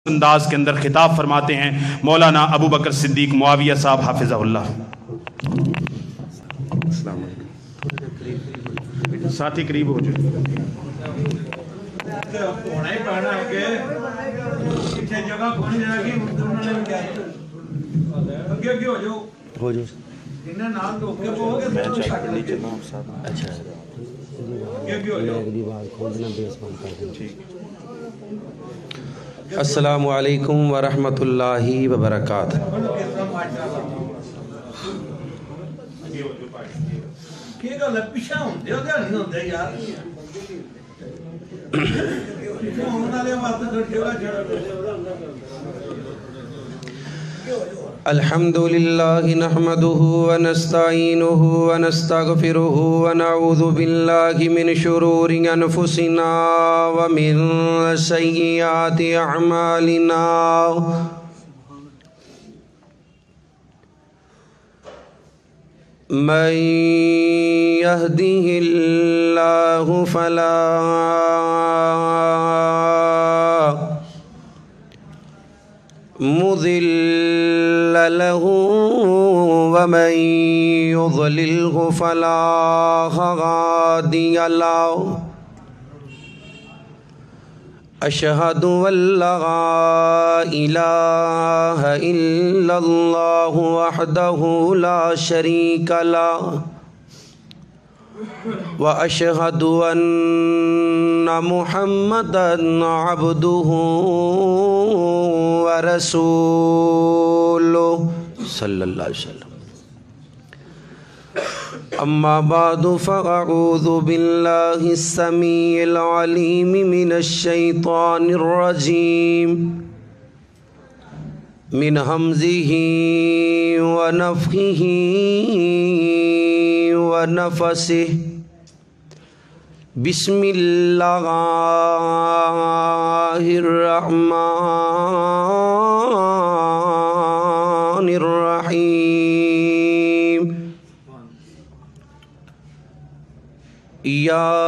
انداز کے اندر خطاب فرماتے ہیں مولانا ابو بکر صدیق معاویہ صاحب حافظہ اللہ۔ السلام علیکم، ساتھی قریب ہو جائے۔ السلام علیکم ورحمۃ اللہ وبرکاتہ۔ الحمد للہ نحمده ونستعینه ونستغفره ونعوذ باللہ من شرور انفسنا ومن سیئات اعمالنا، من يهده الله فلا مضل له ومن يضلله فلا هادي له، أشهد أن لا إله إلا الله وحده لا شريك له، وأشهد أن محمدًا عبده ورسوله صلى الله عليه وسلم۔ أما بعد فأعوذ بالله السميع العليم من الشيطان الرجيم، من همزه ونفخه ونفسه، بسم الله الرحمن الرحيم۔ يا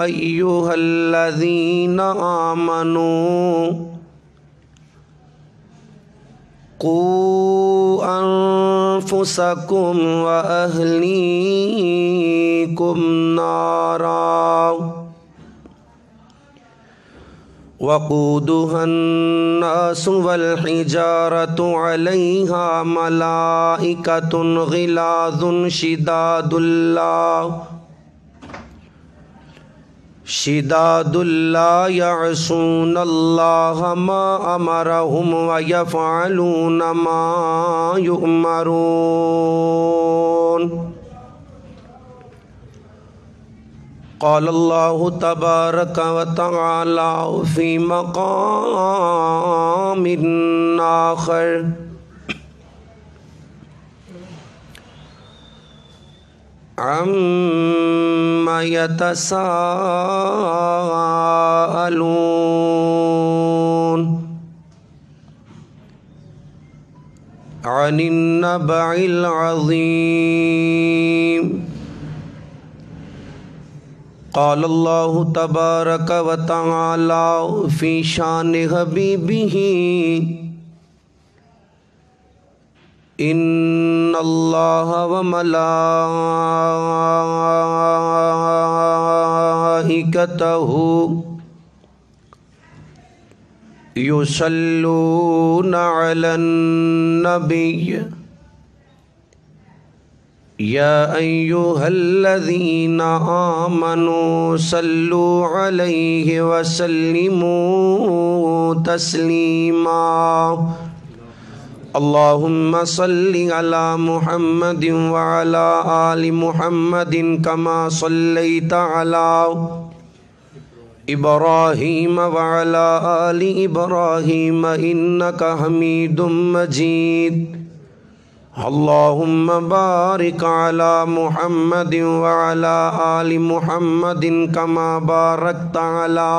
أيها الذين آمنوا قوا أنفسكم وأهليكم نارا وقودها الناس والحجارة عليها ملائكة غلاظ شداد لا يعصون الله ما أمرهم ويفعلون ما يؤمرون۔ قال الله تبارك وتعالى في مقام آخر: عما يتساءلون عن النبأ العظيم۔ قال الله تبارك وتعالى في شان حبيبه: إن الله وملائكته يصلون على النبي، يا أيها الذين آمنوا صلوا عليه وسلموا تسليما۔ اللهم صل على محمد وعلى آل محمد كما صليت على إبراهيم وعلى آل إبراهيم إنك حميد مجيد۔ اللهم بارك على محمد وعلى آل محمد كما باركت على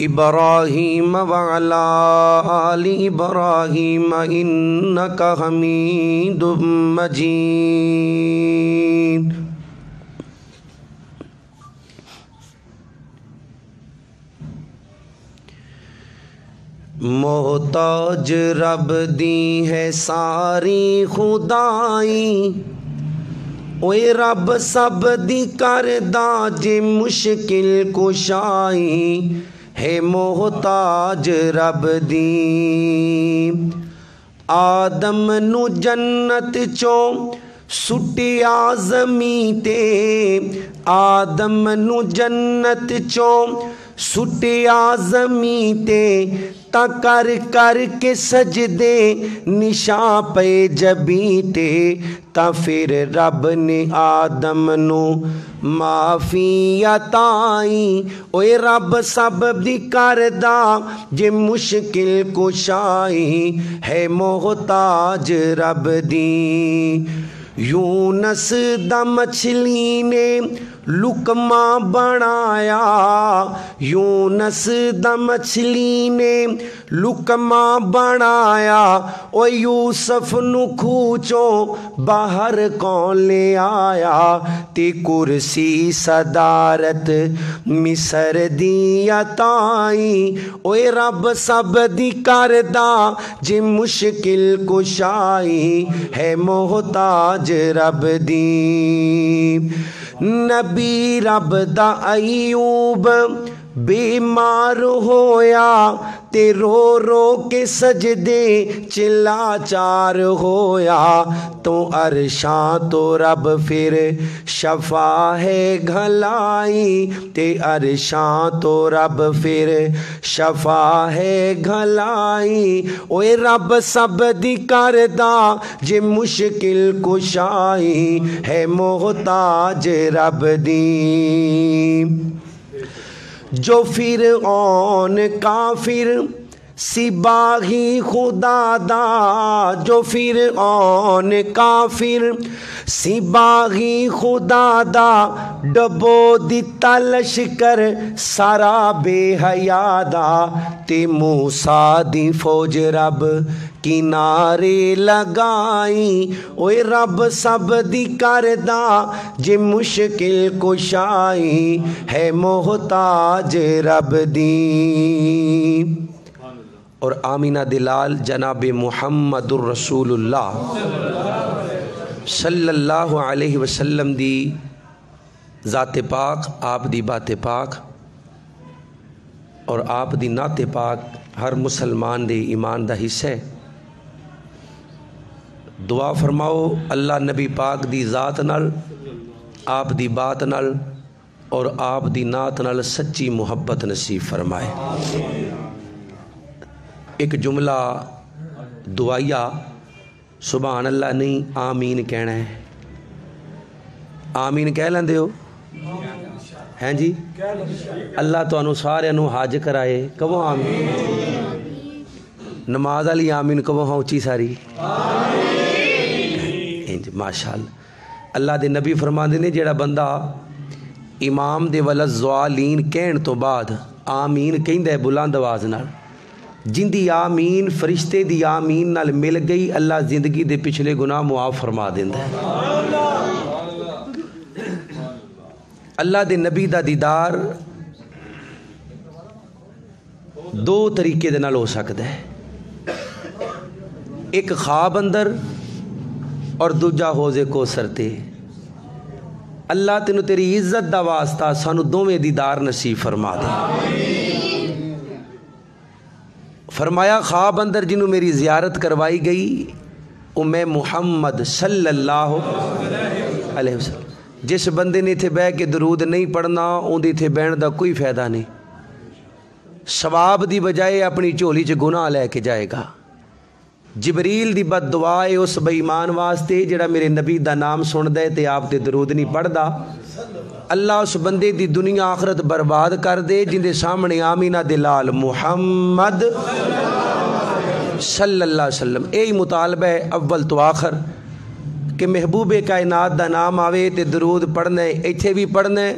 إبراهيم وعلى آل إبراهيم إنك حميد مجيد۔ محتاج رب دی ہے ساری خدائی، اوے رب سب دی کردا جے مشکل کشائی، ہے محتاج رب دی۔ آدم نو جنت چوں سٹیا زمین تے، آدم نو جنت چوں سٹیا زمین تے، تا کر کر کے سجدے نشاں پے جبیں تے، تا پھر رب نے آدم نو معافی عطائی، اوے رب سب دی کردا جے مشکل کشائی، ہے محتاج رب دی۔ یونس دا مچھلی نے لقمہ بنایا، یونس دا مچھلی نے لقمہ بنایا، او یوسف نو کھوچوں باہر کون لے آیا، تے کرسی صدارت مصر دی عطائی، اوے رب سب دی کردا جے مشکل کشائی، ہے محتاج رب دی۔ نبی رب دا ایوب بیمار ہویا، تے رو رو کے سجدے چلا چار ہویا، تو عرشاں تو رب پھر شفا ہے گھلائی، تے عرشاں تو رب پھر شفا ہے گھلائی، اوے رب سب دی کردا جے مشکل کشائی، ہے محتاج رب دی۔ جو فرعون کافر سپاہی خدا دا، جو فرعون کافر سپاہی خدا دا، ڈبو دتا لشکر سارا بے حیا دا، تے موسیٰ دی فوج رب کنارے لگائی، اوے رب سب دی کردا جے مشکل کشائی، ہے محتاج رب دی۔ اور آمینہ دلال جناب محمد الرسول اللہ صلی اللہ علیہ وسلم دی ذات پاک، آپ دی بات پاک اور آپ دی نعت پاک ہر مسلمان دے ایمان دا حصہ ہے۔ دعا فرماؤ اللہ نبی پاک دی ذات نال، آپ دی بات نال اور آپ دی نعت نال سچی محبت نصیب فرمائے۔ ایک جملہ دعائیہ سبحان اللہ نہیں آمین کہنا ہے، آمین کہہ لیندے ہو ہیں جی؟ اللہ تو انہوں سارے انہوں حاج کرائے، کہو آمین۔ نماز علی آمین کہو ہاں اچھی ساری ماشاءاللہ۔ اللہ دے نبی فرماندے نے جیڑا بندہ امام دے ولضالین کہن تو بعد آمین کہندا ہے بلند آواز نال، جن دی آمین فرشتے دی آمین نال مل گئی، اللہ زندگی دے پچھلے گناہ معاف فرما دیندا ہے۔ اللہ دے نبی دا دیدار دو طریقے دے نال ہو سکتا ہے، ایک خواب اندر اور دوجا حوض کوثر تے۔ اللہ تینوں تیری عزت دا واسطہ سانو دوویں دیدار نصیب فرما دے۔ فرمایا خواب اندر جنہوں میری زیارت کروائی گئی وہ میں محمد صلی اللہ علیہ وسلم، جس بندے نے تھے بہ کے درود نہیں پڑھنا اون دی تھے بہن دا کوئی فائدہ نہیں، ثواب دی بجائے اپنی جھولی چ گناہ لے کے جائے گا۔ جبریل دی بد دعا ہے اس بے ایمان واسطے جڑا میرے نبی دا نام سن دے تے آپ دے درود نہیں پڑھدا، اللہ اس بندے دی دنیا آخرت برباد کر دے جن دے سامنے آمینہ دلال محمد صلی اللہ علیہ وسلم۔ یہی مطالبہ ہے اول تو آخر کہ محبوب کائنات دا نام آوے تے درود پڑھنے، ایتھے بھی پڑھنے،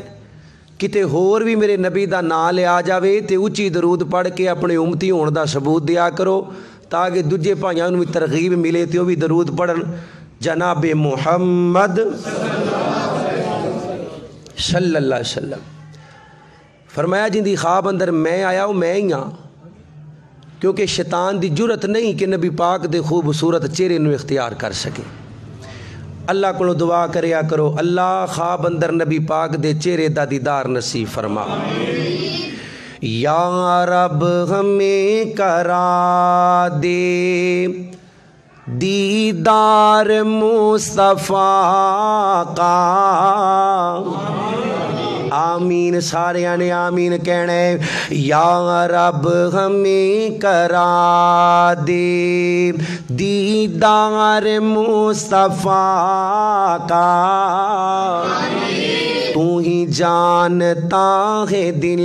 کتے ہور بھی میرے نبی دا نام لے آ جاوے تے اچھی درود پڑھ کے اپنے امتی ہون دا ثبوت دیا کرو تاکہ دوجے بھائیاں نوں بھی ترغیب ملے تے وہ بھی درود پڑھن۔ جناب محمد صلی اللہ علیہ وسلم فرمایا جن دی خواب اندر میں آیا وہ میں ہی ہاں، کیونکہ شیطان دی جرت نہیں کہ نبی پاک دے خوبصورت چہرے نو اختیار کر سکے۔ اللہ کو دعا کریا کرو اللہ خواب اندر نبی پاک دے چہرے دا دیدار نصیب فرما۔ یا رب ہمیں کرا دے دیدار مصطفیٰ کا، آمین سارے نے آمین کہنا ہے۔ یا رب ہمیں کرا دے دیدار مصطفیٰ کا، تو ہی جانتا ہے دل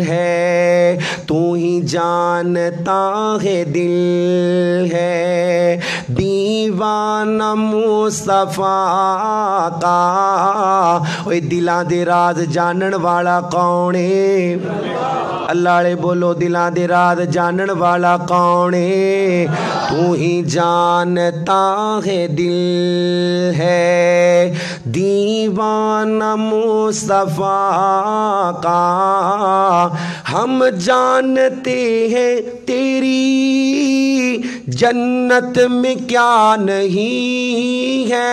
ہے، تو ہی جانتا ہے دل ہے، دیوانہ مصطفیٰ کا۔ اوے دلاں دے راز جانن والا کون ہے؟ اللہ علیہ بولو دلاں دے راز جانن والا کون ہے؟ تو ہی جانتا ہے دل ہے، دیوانہ مصطفیٰ کا۔ ہم جانتے ہیں تیری جنت میں کیا نہیں ہے،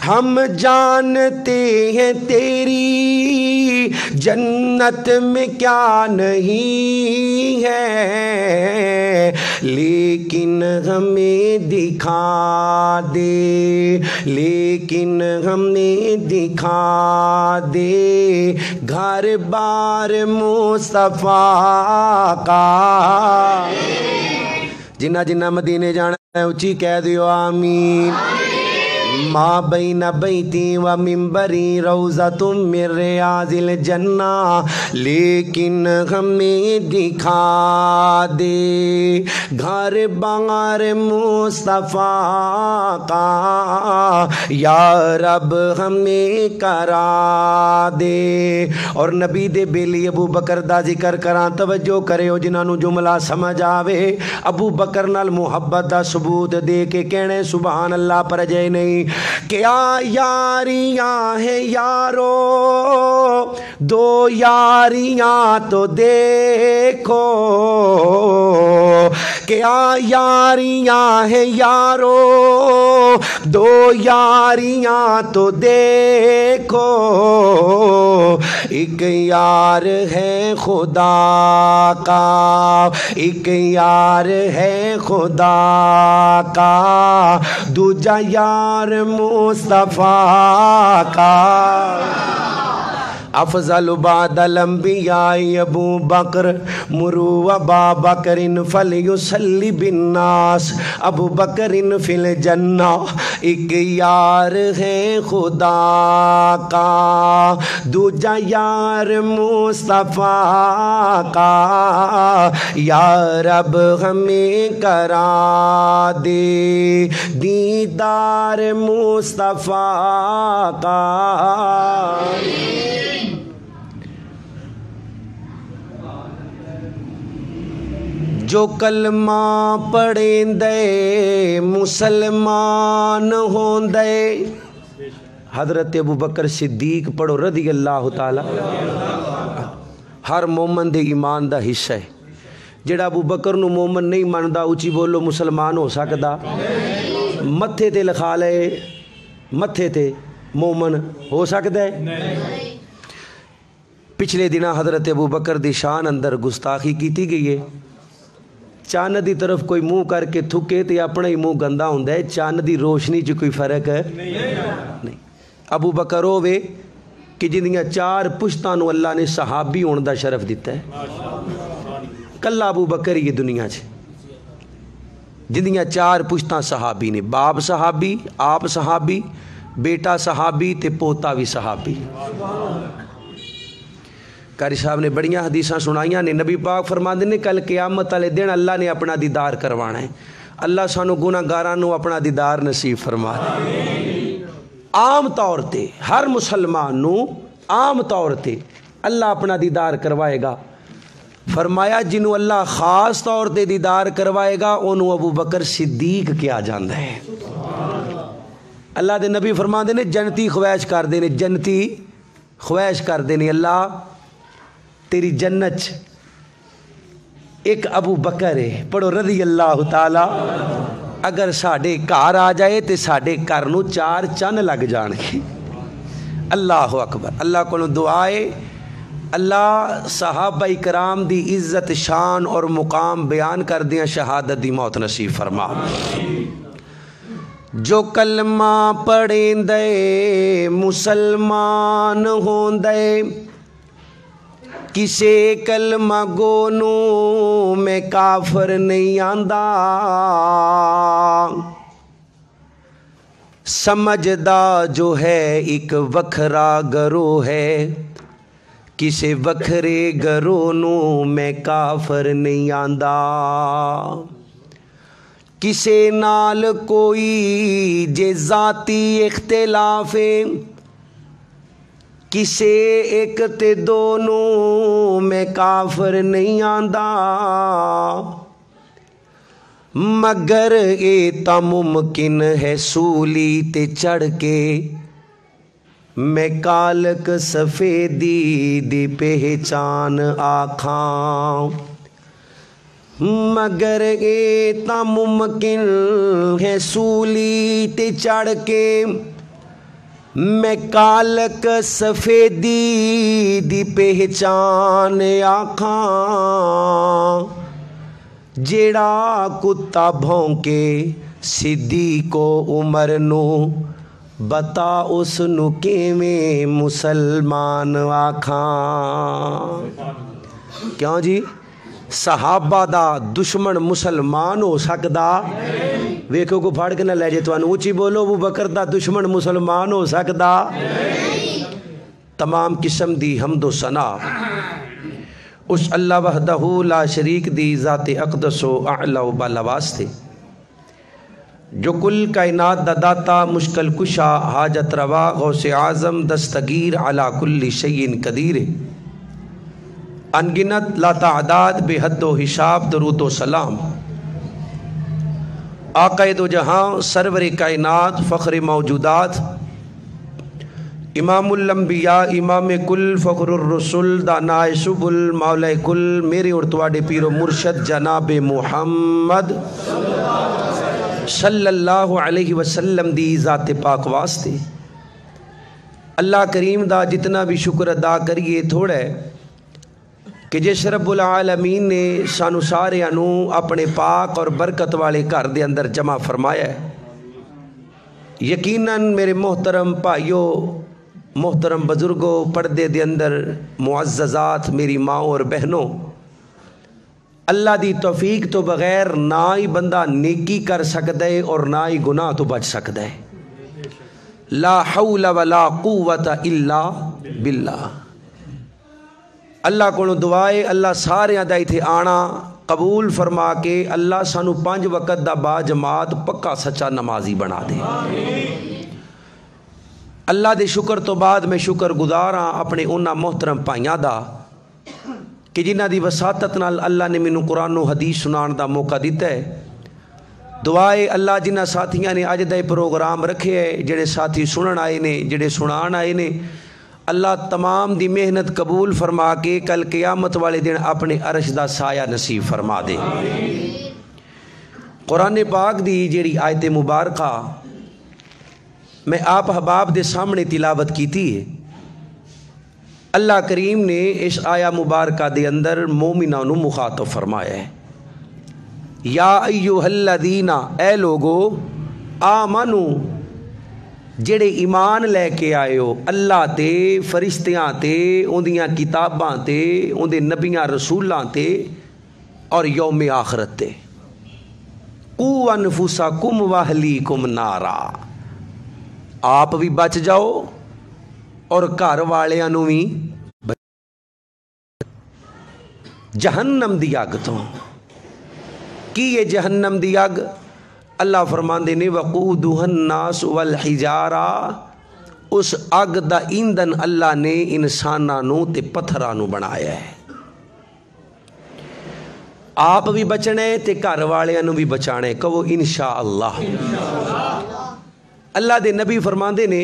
ہم جانتے ہیں تیری جنت میں کیا نہیں ہے، لیکن ہمیں دکھا دے، لیکن ہمیں دکھا دے گھر بار مصطفیٰ کا۔ جنہ جنہ مدینے جانا ہے اچھی کہہ دیو آمین۔ ما بین بیتی و منبری روضۃ من ریاض الجنہ، لیکن ہمیں دکھا دے گھر بار مصطفیٰ کا، یا رب ہمیں کرا دے۔ اور نبی دے بیلی ابو بکر دا ذکر کراں، توجہ کرے ہو جنہاں نو جملہ سمجھ آوے۔ ابو بکر نال محبت دا ثبوت دے کے کہنے سبحان اللہ پر جائے نہیں۔ کیا یاریاں ہیں یارو، دو یاریاں تو دیکھو، کیا یاریاں ہیں یارو، دو یاریاں تو دیکھو، ایک یار ہے خدا کا، ایک یار ہے خدا کا، دوجا یار مصطفیٰ کا۔ افضل بعد الانبیاء ابو بکر، مرو ابا بکر فلیصلی بالناس، ابو بکر فی الجنہ، ایک یار ہے خدا کا، دوجا یار مصطفیٰ کا، یا رب ہمیں کرا دے دیدار مصطفیٰ کا۔ جو کلمہ پڑھیں دے مسلمان ہوں دے، حضرت ابو بکر صدیق پڑھو رضی اللہ تعالی۔ ہر مومن دے ایمان دا حصہ ہے، جڑا ابو بکر نو مومن نہیں مندا اچھی بولو مسلمان ہو سکدا؟ متھے تے لکھا لے متھے تے مومن ہو سکدا ہے؟ پچھلے دن حضرت ابو بکر دی شان اندر گستاخی کیتی گئی ہے۔ چاند دی طرف کوئی منہ کر کے تھکے تے اپنا ہی منہ گندا ہوندا ہے، چاند دی روشنی چ کوئی فرق ہے نہیں۔ ابو بکر ہوے کہ جنہاں چار پشتاں نو اللہ نے صحابی ہون دا شرف دیتا ہے، کلا ابو بکر ہی دنیا چ جنہاں چار پشتاں صحابی نے، باپ صحابی، آپ صحابی، بیٹا صحابی تے پوتا بھی صحابی۔ قاری صاحب نے بڑیاں حدیثاں سنائیاں نے، نبی پاک فرماندے نے کل قیامت والے دن اللہ نے اپنا دیدار کروانا ہے۔ اللہ سانو گناہگاراں نو اپنا دیدار نصیب فرما دے۔ عام طور تے ہر مسلمان نو عام طور تے اللہ اپنا دیدار کروائے گا۔ فرمایا جنہوں اللہ خاص طور تے دیدار کروائے گا انہوں ابو بکر صدیق کیا جاندہ ہے۔ اللہ دے نبی فرماندے نے جنتی خواہش کر دینے، جنتی خواہش کر دینے، اللہ تیری جنت ایک ابو بکر ہے، پڑھو رضی اللہ تعالی۔ اگر ساڈے گھر آ جائے تو ساڈے گھر نو 4 چن لگ جان گے۔ اللہ اکبر۔ اللہ کو دعائے اللہ صحابہ کرام دی عزت شان اور مقام بیان کر دیا، شہادت دی موت نصیب فرما۔ جو کلمہ پڑھیں دے مسلمان ہون دے، کسے کلمہ گونو میں کافر نہیں آندا، سمجھدا جو ہے ایک وکھرا گروہ ہے، کسے وکھرے گروہ میں کافر نہیں آندا، کسے نال کوئی جے ذاتی اختلاف ہے، کسے ایک تے دونوں میں کافر نہیں آندا، مگر اے تا ممکن ہے سولی تے چڑھ کے میں کالک سفیدی دی پہچان آکھاں، مگر اے تا ممکن ہے سولی تے چڑھ کے میں کالک سفیدی دی پہچان آکھاں، جیڑا کتا بھونکے صدیق و عمر نو، بتا اس نو کیویں مسلمان آکھاں۔ کیوں جی؟ صحابہ دا دشمن مسلمان ہو سکدا؟ ویکھو کو پھاڑ کے نہ لے جے تانوں، اونچی بولو، ابو بکر دا دشمن مسلمان ہو سکدا؟ تمام قسم دی حمد و ثنا اس اللہ وحدہ لا شریک دی ذات اقدس و اعلی و بالا واسطے، جو کل کائنات دا داتا، مشکل کشا، حاجت روا، غوث اعظم، دستگیر علی کل شیء قدیر، انگنت لا تعداد بے حد و حساب، درود و سلام آقا دو جہاں، سرور کائنات، فخر موجودات، امام الانبیاء، امام کل، فخر الرسل، دانائے سبل، مولا کل، میرے اور تواڈے پیر و مرشد جناب محمد صلی اللہ علیہ وسلم دی ذات پاک واسطے اللہ کریم دا جتنا بھی شکر ادا کریے تھوڑا ہے کہ جس رب العالمین نے سانو سارے انو اپنے پاک اور برکت والے گھر دے اندر جمع فرمایا ہے۔ یقیناً میرے محترم بھائیوں، محترم بزرگوں، پردے دے اندر معززات، میری ماں اور بہنوں، اللہ دی توفیق تو بغیر نہ ہی بندہ نیکی کر سکتا ہے اور نہ ہی گناہ تو بچ سکتا ہے۔ لا حول ولا قوت الا باللہ۔ اللہ کو دعائے اللہ سارے دائی تھے آنا قبول فرما کے اللہ سانو 5 وقت دا با جماعت پکا سچا نمازی بنا دے۔ اللہ دے شکر تو بعد میں شکر گزاراں اپنے انہاں محترم پائیاں دا کہ جنہ دی وساطت نال اللہ نے مینوں قرآن و حدیث سنان دا موقع دیتا ہے۔ دعائے اللہ جنہ ساتھیاں نے اج دے پروگرام رکھے ہے، جڑے ساتھی سنن آئے نے، جڑے سنان آئے نے، اللہ تمام دی محنت قبول فرما کے کل قیامت والے دن اپنے عرش دا سایہ نصیب فرما دے۔ قرآن پاک دی جیڑی آیت مبارکہ میں آپ احباب دے سامنے تلاوت کیتی ہے، اللہ کریم نے اس آیا مبارکہ دے اندر مومناں نو مخاطب فرمایا ہے۔ یا ایھا الذین، اے لوگو، آمنو، جڑے ایمان لے کے آئے ہو اللہ تے، فرشتیاں تے، اندیاں کتاباں تے، اندے نبیاں رسولاں تے اور یوم آخرت تے، قو انفسکم واہلیکم نارا، آپ بھی بچ جاؤ اور گھر والیاں نو بھی جہنم دی اگ تو۔ کی یہ جہنم دی اگ؟ اللہ فرماندے نے وقودها الناس والحجارہ، اس اگ دا ایندھن اللہ نے انساناں نو تے پتھراں نو بنایا ہے۔ آپ بھی بچنے تے گھر والیاں نو بھی بچانے، کہو انشاءاللہ۔ اللہ دے نبی فرماندے نے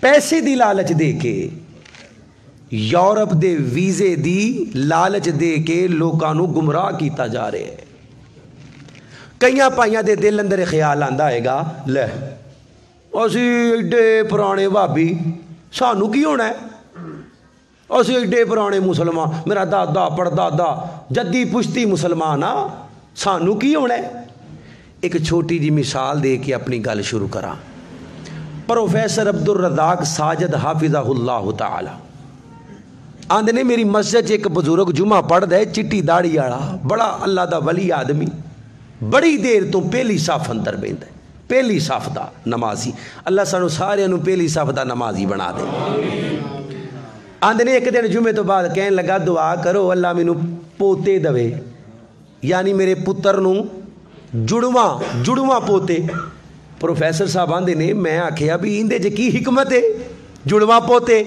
پیسے دی لالچ دے کے یورپ دے ویزے دی لالچ دے کے لوکاں نو گمراہ کیتا جا رہے ہے. کئیاں پائیاں دے دل اندر خیال آندا ہے گا لے اسی ایڈے پرانے بھابی سانو کی ہونا ہے, اسی ایڈے پرانے مسلمان, میرا دادا پڑدادا جدی پشتی مسلمان آ, سانو کی ہونا ہے. ایک چھوٹی جی مثال دے کے اپنی گل شروع کراں. پروفیسر عبدالرزاق ساجد حافظہ اللہ تعالی آندے نے میری مسجد ایک بزرگ جمعہ پڑھ دے, چٹی داڑھی والا بڑا اللہ دا ولی آدمی, بڑی دیر تو پہلی صف اندر بیندہ ہے, پہلی صف دا نمازی. اللہ سانو سارے انہوں پہلی صف دا نمازی بنا دے. آندے نے ایک دن جمعے تو بعد کہنے لگا دعا کرو اللہ مینوں پوتے دوے, یعنی میرے پتر نوں جڑواں پوتے. پروفیسر صاحب آندے نے میں آکھیا بھی اندے جے کی حکمت ہے جڑواں پوتے.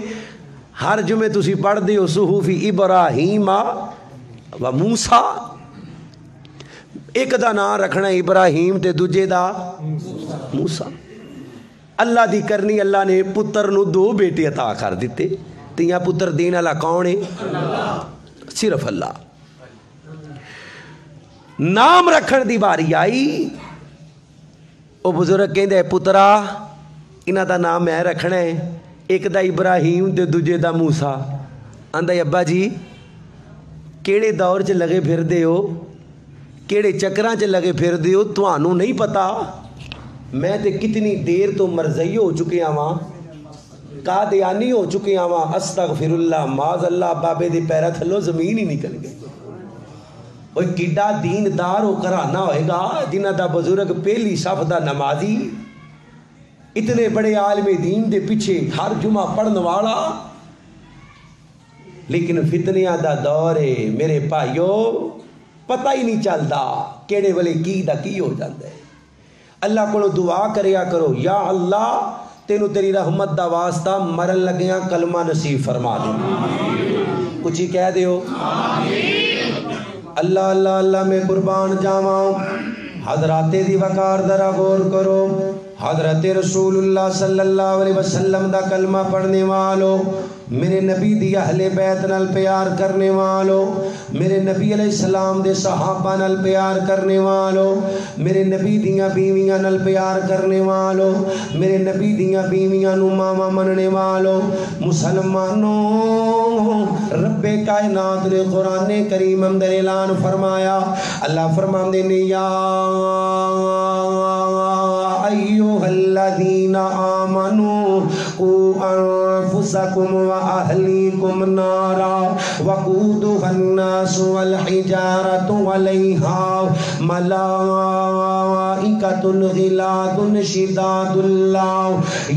ہر جمعے تسی پڑھ دے ہو صحف ابراہیم و موسیٰ, ایک دا نام رکھنا ابراہیم تے دوجے دا موسیٰ. اللہ دی کرنی اللہ نے پتر نو 2 بیٹے عطا کر دیتے. تیاں پتر دین اللہ کون ہے؟ صرف اللہ. نام رکھن دی باری آئی, او بزرگ کہندے پترا انہاں دا نام میں رکھنا ہے, ایک دا ابراہیم تے دوجے دا موسیٰ. آندا ابا جی کیڑے دور چ لگے پھر دے ہو, کیڑے چکراں چ لگے پھر دے ہو, تانوں نہیں پتا میں تے کتنی دیر تو مرزئی ہو چکے آواں, قادیانی ہو چکے آواں, استغفر اللہ معاذ اللہ, بابے دے پیرا تھلو زمین ہی نکل گئی. اوہ کڈا دیندار ہو کرانا ہوئے گا جنہ دا بزرگ پہلی صف دا نمازی, اتنے بڑے عالم دین دے پیچھے ہر جمعہ پڑھن والا, لیکن فتنیاں دا دور ہے میرے بھائیو, پتہ ہی نہیں چلدا کیڑے والے کی دا کی ہو جاندے. اللہ کو دعا کریا کرو, یا اللہ تینو تیری رحمت دا واسطہ مرن لگیاں کلمہ نصیب فرما دے. کچھ ہی کہہ دیو اللہ اللہ اللہ میں قربان جاواں. حضرات دی وقار ذرا غور کرو, حضرت رسول اللہ صلی اللہ علیہ وسلم دا کلمہ پڑھنے والو, میرے نبی دی اہل بیت نال پیار کرنے والو, میرے نبی علیہ السلام دے صحابہ نال پیار کرنے والو, میرے نبی دیاں بیویاں نال پیار کرنے والو, میرے نبی دیاں بیویاں نو ماما مننے والو, مسلمانوں رب کائنات نے قرآن کریم اندر اعلان فرمایا. اللہ فرماندے نے یا ایھا الذین آمنوا قوا انفسکم واہلیکم نارا وقودها الناس والحجارۃ علیہا ملائکۃ غلاظ شداد لا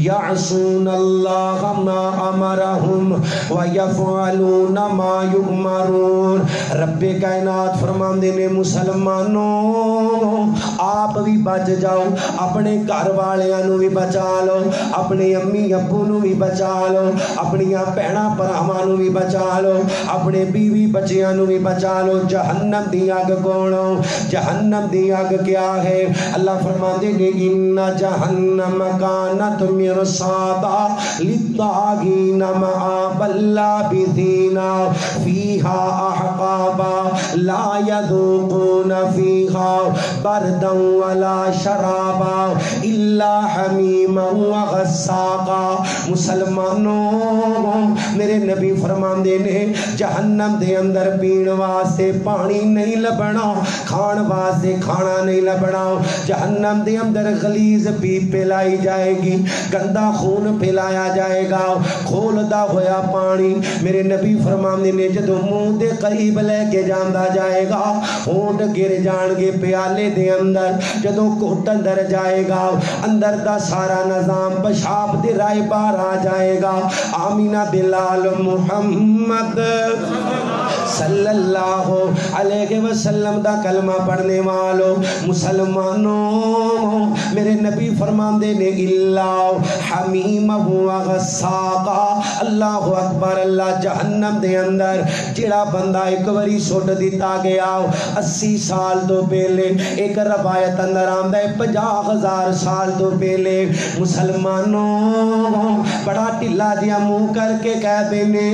یعصون اللہ ما امرہم ویفعلون ما یؤمرون. رب کائنات فرماندے نے مسلمانوں آپ بھی بچ جاؤ, اپنے گھر والیاں نو بھی بچا لو, اپنے امی ابو نو بھی بچا لو, اپنیاں بہناں بھراواں نو بھی بچا لو, اپنے بیوی بچیاں نو بھی بچا لو. جہنم دی اگ کونو, جہنم دی اگ کیا ہے؟ اللہ فرماتے ہیں ان جہنم کانت مرصادا للطاغین مآبا لابثین فیہا احقابا لا یذوقون فیہا بردا ولا شرابا الا حمیما وغساقا. مسلمانوں میرے نبی فرماندے نے جہنم دے اندر پین واسطے پانی نہیں لبنا, کھان واسطے کھانا نہیں لبنا. جہنم دے اندر غلیظ پیپ پلائی جائے گی, گندا خون پلایا جائے گا, کھولدا ہویا پانی. میرے نبی فرماندے نے جدوں منہ دے قریب لے کے جاندا جائے گا ہونٹ گر جان گے پیالے دے اندر. جدوں گھٹ اندر جائے گا اندر دا سارا نظام پیشاب دے رائے باہر آ جائے گا. آمینہ بلال محمد صلی اللہ علیہ وسلم دا کلمہ پڑھنے والو مسلمانوں میرے نبی فرماندے نے اللہ حمیم و غساقا اللہ اکبر اللہ جہنم دے اندر جڑا بندہ ایک وری سٹ دیتا گیا 80 سال تو پہلے ایک روایت اندر آمدہ 50,000 سال تو پہلے مسلمانوں بڑا ٹلا دیا منہ کر کے کہہ دینے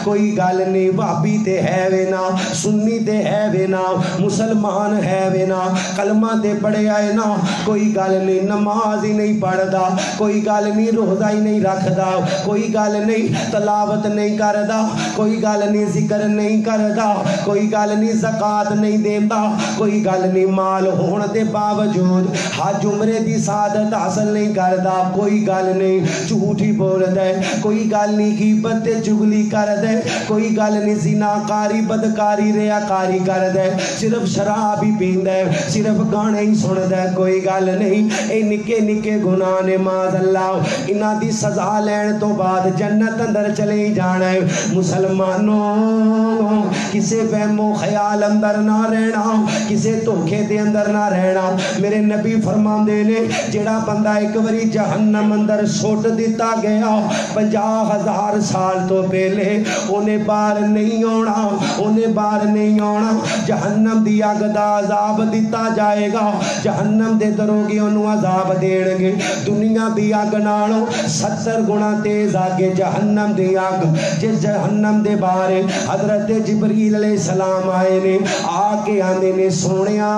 کوئی گل نہیں بھابی تے ہے وینا سنی تے ہے وینا مسلمان ہے وینا کلمہ تے پڑھے آئے نا کوئی گل نہیں نماز ہی نہیں پڑھدا کوئی گل نہیں روزہ ہی نہیں رکھدا کوئی گل نہیں تلاوت نہیں کردا کوئی گل نہیں ذکر نہیں کردا کوئی گل نہیں زکات نہیں دیندا کوئی گل نہیں مال ہون دے باوجود حج عمرے دی سعادت حاصل نہیں کردا کوئی گل نہیں جھوٹ ہی بولدا ہے کوئی گل نہیں غیبت تے چغلی کردا ہے کوئی گل نہیں زنا کاری بدکاری ریاکاری کردا ہے صرف شراب ہی پیندا ہے صرف گانے ہی سندا ہے کوئی گل نہیں اے نکے نکے گناہ نے معاذ اللہ انہاں دی سزا لین تو بعد جنت اندر چلے جانا ہے مسلمانوں کسے وہم و خیال اندر نہ رہنا کسے دھوکے دے اندر نہ رہنا میرے نبی فرماندے نے جڑا بندہ ایک واری جہنم اندر سٹ دیتا گیا 50,000 سال تو پہلے انہیں باہر نہیں آنا انہیں باہر نہیں آنا جہنم دی اگ دا عذاب دیتا جائے گا جہنم دے دروگی انہوں عذاب دین گے دنیا دی اگ نالوں 70 گنا تیز آگے جہنم دی اگ جس جہنم دے بارے حضرت جبریل علیہ السلام آئے نے آکے آنے نے سونیا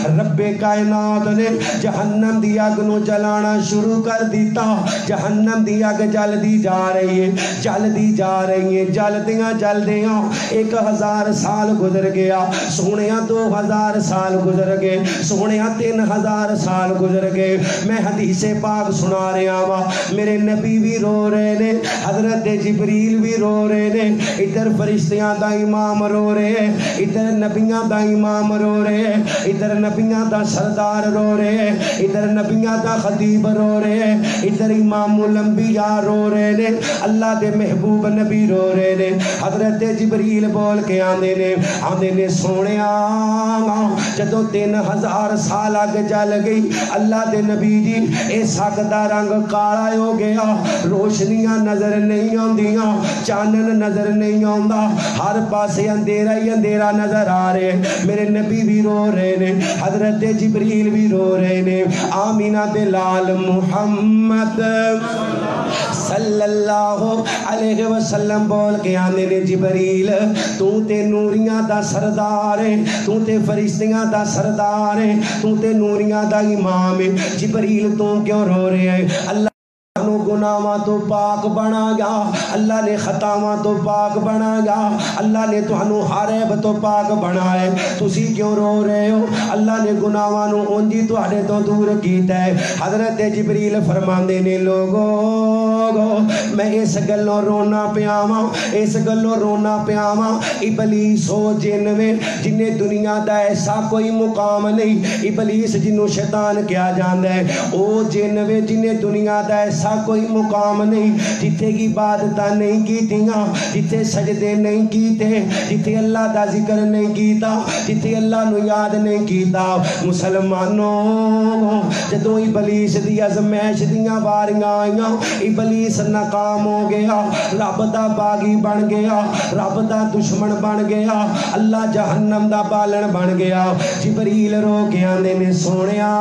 رب کائنات نے جہنم دی اگ نو جلانا شروع کر دیتا جہنم دی اگ جل دی جا رہی ہے جل دی جا رہی ہے جل دیاں 1000 سال گزر گیا سونیا 2000 سال گزر گئے سونیا 3000 سال گزر گئے میں حدیث پاک سنا رہا ہوا میرے نبی بھی رو رہے نے حضرت جبریل بھی رو رہے نے ادھر فرشتیاں دا امام رو رہے ادھر نبیاں دا امام رو رہے ادھر نبیاں دا سردار رو رہے ادھر نبیاں دا خطیب رو رہے ادھر امام الانبیاء رو رہے نے اللہ دے محبوب نبی رو رہے نے حضرت جبریل بول کے آنے نے سونیا جدو 3000 سال آگ جل گئی اللہ دے نبی جی اس حق دا رنگ کالا ہو گیا روشنیاں نظر نہیں آندیاں چانن نظر نہیں آندا ہر پاسے اندھیرا ہی اندھیرا نظر آ رہے میرے نبی بھی رو رہے نے حضرت جبریل بھی رو رہے نے آمینہ بلال محمد صلی اللہ علیہ وسلم بول کے آنے نے جبریل تو تے نوریاں دا سردار ہے تو تے فرشتیاں دا سردار ہے تو تے نوریاں دا امام ہے جبریل تو کیوں رو رہے ہیں اللہ گناہاں تو پاک بنا گا اللہ نے خطاواں تو پاک بنا گا اللہ نے تانوں ہر عیب تو پاک بنایا تسی کیوں رو رہے ہو اللہ نے گناہاں نو اونجی تواڈے تو دور کیتا ہے حضرت جبریل فرماندے نے لوگو میں اس گلوں رونا پیاواں اس گلوں رونا پیاواں ابلیس ہو جن میں جنہیں دنیا دا ایسا کوئی مقام نہیں ابلیس جنوں شیطان کیا جاندا ہے او جن میں جنہیں دنیا دا ایسا کوئی مقام نہیں جتھے کی عبادتاں نہیں کیتیاں جتھے سجدے نہیں کیتے جتھے اللہ دا ذکر نہیں کیتا جتھے اللہ نو یاد نہیں کیتا مسلمانوں جدوں ابلیس دی ازمائش دیاں واریاں آئیاں ابلیس ناکام ہو گیا رب دا باغی بن گیا رب دا دشمن بن گیا اللہ جہنم دا بالن بن گیا جبریل رو کے آندے نے سونیا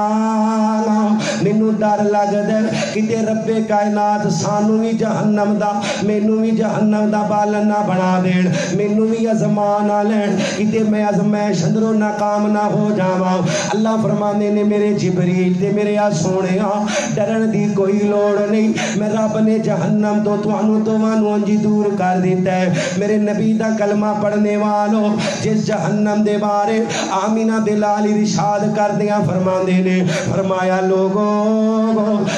مینوں ڈر لگدا کتے رب کائنات سانو بھی جہنم دا مینوں بھی جہنم دا بالن نہ بنا دین مینوں بھی ازمان نہ لین کتے میں ازمائش اندروں ناکام نہ ہو جاواں اللہ فرماندے نے میرے جبریل تے میرے آ سونیا ڈرن دی کوئی لوڑ نہیں میں رب نے جہنم تو تانوں دوانوں انجی دور کر دیتا ہے میرے نبی دا کلمہ پڑھنے والوں جس جہنم دے بارے آمینہ بلال ارشاد کر دیاں فرماندے نے فرمایا لوگوں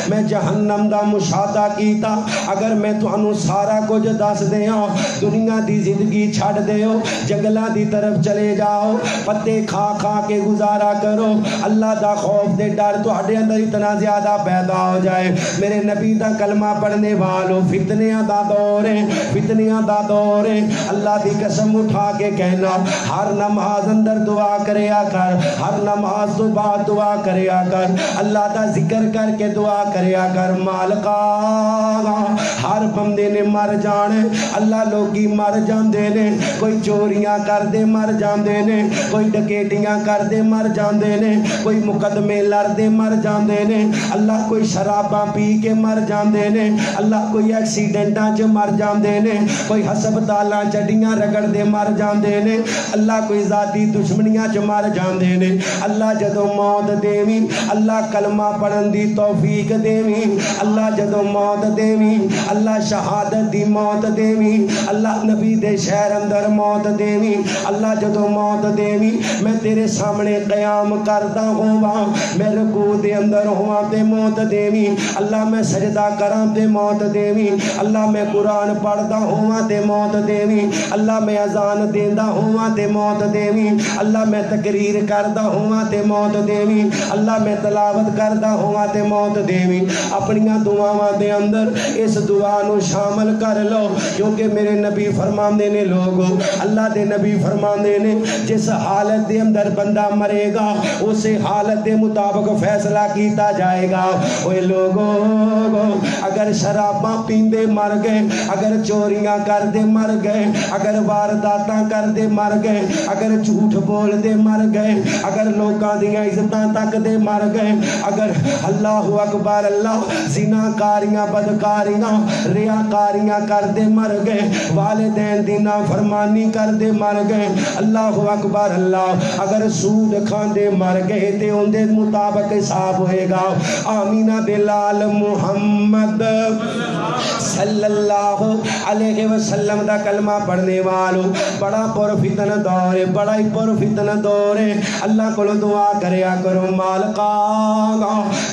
میں جہنم دا مشاہدہ کیتا اگر میں تانوں سارا کچھ دس دیاں دنیا دی زندگی چھڑ دیو جنگلاں دی طرف چلے جاؤ پتے کھا کھا کے گزارا کرو اللہ دا خوف دے ڈر تہاڈے اندر اتنا زیادہ پیدا ہو جائے میرے نبی دا کلمہ پڑھنے والوں فتنیاں دا دور ہے فتنیاں دا دور ہے اللہ دی قسم اٹھا کے کہنا ہر نماز اندر دعا کریا کر ہر نماز تو بعد دعا کریا کر اللہ دا ذکر کر کے دعا کریا کر مالکا ہر بندے نے مر جانے اللہ لوگی مر جاندے نے کوئی چوریاں کر دے مر جاندے نے کوئی ڈکیٹیاں کر دے مر جاندے نے کوئی مقدمے لڑ دے مر جاندے نے اللہ کوئی شراباں پی کے مر جاندے نے اللہ کوئی ایکسیڈنٹاں چ مر جاندے نے کوئی ہسپتالاں چڈیاں رگڑ دے مر جاندے نے اللہ کوئی ذاتی دشمنیاں چ مر جاندے نے اللہ جدوں موت دیویں اللہ کلمہ پڑھن دی توفیق دیویں اللہ جدوں موت دیویں اللہ شہادت دی موت دیویں اللہ نبی دے شہر اندر موت دیویں اللہ جدوں موت دیویں میں تیرے سامنے قیام کردا ہوواں میں رکوع دے اندر ہوواں تے موت دیویں اللہ میں سجدہ کراں تے موت دیویں اللہ میں قرآن پڑھدا ہوواں تے موت دیویں اللہ میں اذان دیندا ہوواں تے موت دیویں اللہ میں تقریر کردا ہوواں تے موت دیویں اللہ میں تلاوت کردا ہوواں تے موت دیویں اپنیاں دعاواں دے اندر اس دعا نو شامل کر لو کیونکہ میرے نبی فرماندے نے لوگو اللہ دے نبی فرماندے نے جس حالت دے اندر بندہ مرے گا اسے حالت دے مطابق فیصلہ کیتا جائے گا اوے لوگو اگر شراباں پیندے مر گئے اگر چوریاں کر دے مر گئے اگر وارداتاں کر دے مر گئے اگر جھوٹ بول دے مر گئے اگر لوکاں دیاں عزتاں تک دے مر گئے اگر اللہ اکبر اللہ زنا کاریاں بدکاریاں ریاکاریاں کر دے مر گئے والدین دی نافرمانی کر دے مر گئے اللہ اکبر اللہ اگر سود کھاندے مر گئے تے ان دے مطابق حساب ہوئے گا آمینہ بلال محمد صلی اللہ علیہ وسلم دا کلمہ پڑھنے والو بڑا پر فتن دور ہے بڑا ہی پر فتن دور ہے اللہ کو دعا کریا کرو مالکا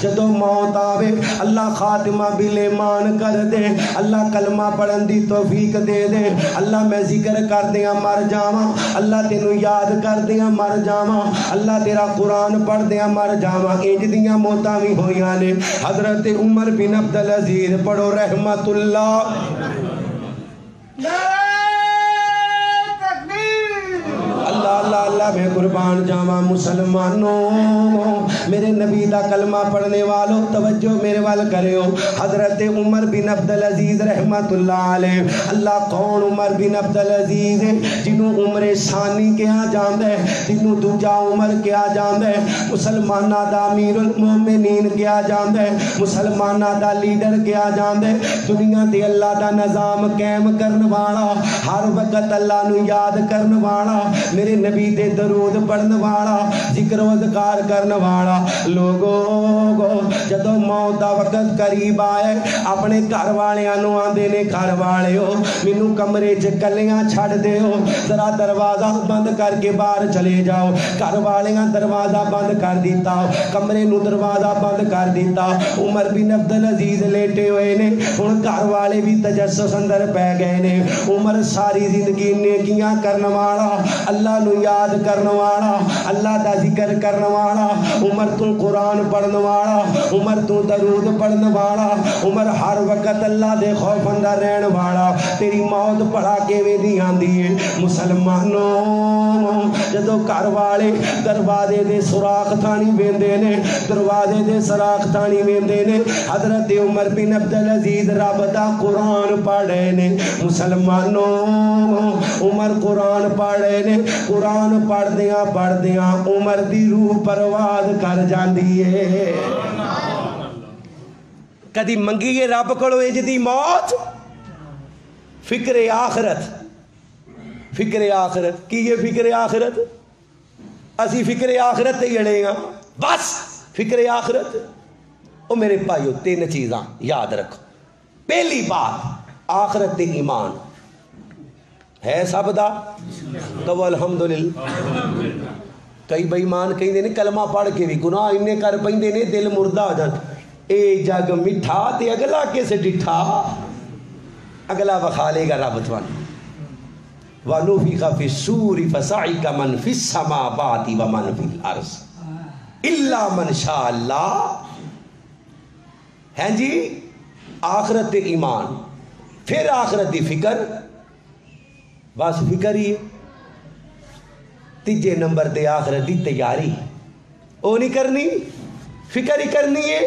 جدو موت آوے اللہ خاتمہ بالایمان کر دے اللہ کلمہ پڑھن دی توفیق دے دے اللہ میں ذکر کر دیا مر جاواں اللہ تینوں یاد کر دیا مر جاواں اللہ تیرا قرآن پڑھ دیا مر جاواں انج دیاں موتاں وی ہویاں نے حضرت عمر بن عبدالعزیز پڑھو رحمت اللہ اللہ اللہ میں قربان جاواں مسلمانوں میرے نبی دا کلمہ پڑھنے والوں توجہ میرے وال کریو حضرت عمر بن عبدالعزیز رحمت اللہ علیہ اللہ کون عمر بن عبدالعزیز ہے جنہوں عمر ثانی کیا جاندہ ہے جنہوں دوجا عمر کیا جاندہ ہے مسلمانہ دا امیر المومنین کیا جاندہ ہے مسلمانہ دا لیڈر کیا جاندہ ہے دنیا تے اللہ دا نظام قائم کرن والا ہر وقت اللہ نو یاد کرن والا میرے نبی دے درود پڑھن والا ذکر و اذکار کرن والا لوگو جدو موت دا وقت قریب آئے اپنے گھر والیاں نو آندے نے گھر والے ہو مینوں کمرے چ کلیاں چھڑ دے ہو ذرا دروازہ بند کر کے باہر چلے جاؤ گھر والیاں دروازہ بند کر دیتا کمرے نو دروازہ بند کر دیتا عمر بن عبدالعزیز لیٹے ہوئے نے ہن گھر والے بھی تجسس اندر پہ گئے نے عمر ساری زندگی نیکیاں کرن والا اللہ نو یاد کرن والا اللہ دا ذکر کرن والا عمر تو قرآن پڑھن والا عمر تو درود پڑھن والا عمر ہر وقت اللہ دے خوف اندر رہن والا تیری موت پڑھا کے وے دی آندی ہے مسلمانوں جدو گھر والے دروازے دے سوراخ تھانی ویندے نے دروازے دے سوراخ تھانی ویندے نے حضرت عمر بن عبدالعزیز رب دا قرآن پڑھے نے مسلمانوں عمر قرآن پڑھے نے قرآن پڑھ دیاں عمر دی روح پرواز کر جاندی ہے کدی منگی ہے رب کولو انج دی موت فکر آخرت کی یہ فکر آخرت اسی فکر آخرت تے جڑے ہاں بس فکر آخرت او میرے بھائیو تین چیزاں یاد رکھو پہلی بات آخرت تے ایمان ہے سب دا تو الحمدللہ کئی بے ایمان کہیں نے کلمہ پڑھ کے بھی گناہ انہیں کر پیندے نے دل مردہ ہو جاتا اے جگ میٹھا تے اگلا کس ڈٹھا، اگلا وخالے گا رب تھانوں۔ وَنُفِخَ فِي الصُّورِ فَصَعِقَ مَن فِي السَّمَاوَاتِ وَمَن فِي الْأَرْضِ إِلَّا مَن شَاءَ اللَّهُ۔ ہیں جی آخرت تے ایمان، پھر آخرت دی فکر، بس فکر ہی ہے۔ تیجے نمبر تے آخرت دی تیاری، او نہیں کرنی، فکر ہی کرنی ہے۔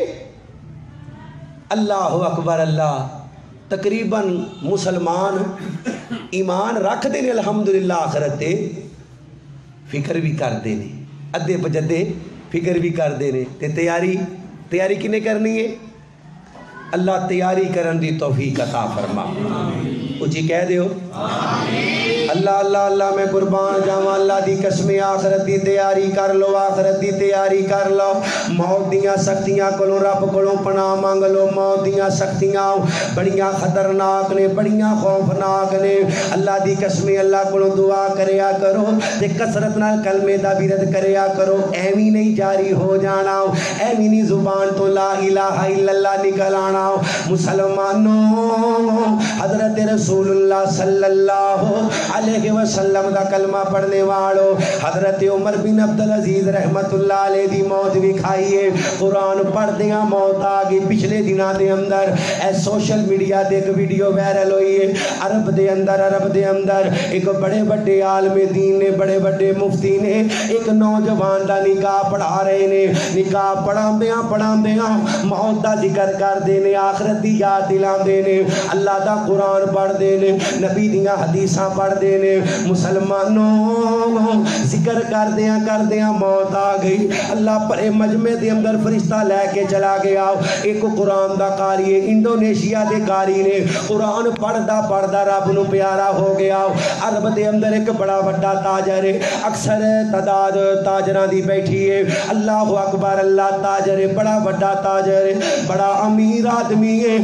اللہ اکبر اللہ، تقریباً مسلمان ایمان رکھ دے نے الحمدللہ آخرت تے، فکر بھی کر دے نے، ادھے پجدے فکر بھی کر دے نے، تے تیاری کنے کرنی ہے؟ اللہ تیاری کرن دی توفیق عطا فرما، اچھی کہہ دیو اللہ اللہ اللہ، میں قربان جاواں اللہ دی قسم، آخرت دی تیاری کر لو، آخرت دی تیاری کر لو۔ موت دیاں سختیاں کولوں رب کولوں پناہ مانگ لو۔ موت دیاں سختیاں بڑیاں خطرناک نے، بڑیاں خوفناک نے۔ اللہ دی قسم اللہ کولوں دعا کریا کرو تے کثرت نال کلمے دا ورد کریا کرو، ایویں نہیں جاری ہو جانا، ایویں نہیں زبان تو لا الہ الا اللہ نکل آنا۔ مسلمانوں حضرت رسول اللہ صلی اللہ علیہ وسلم دا کلمہ پڑھنے والو، حضرت عمر بن عبدالعزیز رحمت اللہ علیہ دی موت بھی کھائیے، قرآن پڑھ دیاں موت آگئی۔ پچھلے دنوں دے اندر اے سوشل میڈیا دے ایک ویڈیو وائرل ہوئی ہے، عرب دے اندر ایک بڑے بڑے عالم دین نے، بڑے بڑے مفتی نے ایک نوجوان دا نکاح پڑھا رہے نے، نکاح پڑھاندیاں موت دا ذکر کر دینے، آخرت دی یاد دلا دینے، اللہ دا قرآن پڑھ دینے، نبی دیاں حدیثاں پڑھ دینے۔ مسلمانوں ذکر کردیاں موت آ گئی۔ اللہ پرے مجمع دے اندر فرشتہ لے کے چلا گیا، ایک قرآن دا قاری ہے، انڈونیشیا دے قاری نے قرآن پڑھدا رب نو پیارا ہو گیا۔ عرب دے اندر ایک بڑا بڑا تاجر ہے، اکثر تعداد تاجراں دی بیٹھی ہے، اللہ اکبر اللہ، تاجر ہے، بڑا بڑا تاجر ہے، بڑا امیر آدمی ہے،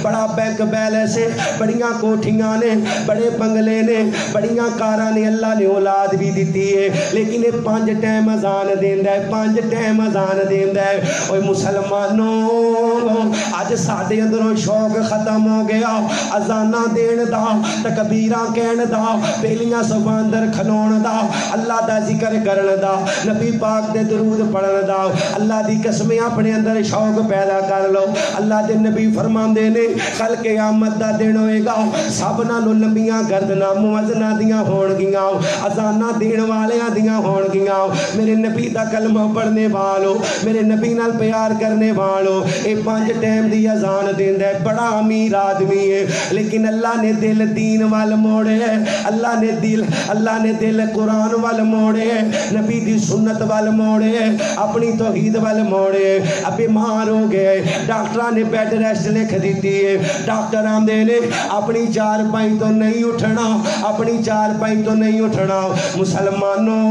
بڑا بینک بیلنس ہے، بڑیاں کوٹھیاں نے، بڑے بنگلے نے، بڑیاں کاراں نے، اللہ نے اولاد بھی دیتی ہے، لیکن یہ 5 ٹائم اذان دیندا ہے، 5 ٹائم اذان دیندا ہے۔ اوے مسلمانوں اج ساڈے اندروں شوق ختم ہو گیا اذاناں دین دا، تکبیراں کہن دا، پہلیاں صفاں اندر کھلون دا، اللہ دا ذکر کرن دا، نبی پاک دے درود پڑھن دا۔ اللہ دی قسم اپنے اندر شوق پیدا کر لو۔ اللہ دے نبی فرماندے نے کل قیامت دا دن ہوئے گا، سب نالوں لمبیاں گردناں مؤذناں دیاں ہون گیاں، اذاناں دین والیاں دیاں ہون گیاں۔ میرے نبی دا کلمہ پڑھنے والو، میرے نبی نال پیار کرنے والو، اے 5 ٹائم دی اذان دیندا ہے، بڑا امیر آدمی ہے، لیکن اللہ نے دل دین وال موڑے ہے، اللہ نے دل قرآن وال موڑے ہے، نبی دی سنت وال موڑے ہے، اپنی توحید وال موڑے ہے۔ اب بیمار ہو گئے، ڈاکٹراں نے بیڈ ریسٹ لکھ دیتی ہے، ڈاکٹر آندے نے اپنی 4 پائی تو نہیں اٹھنا، اپنی 4 پائی تو نہیں اٹھنا۔ مسلمانوں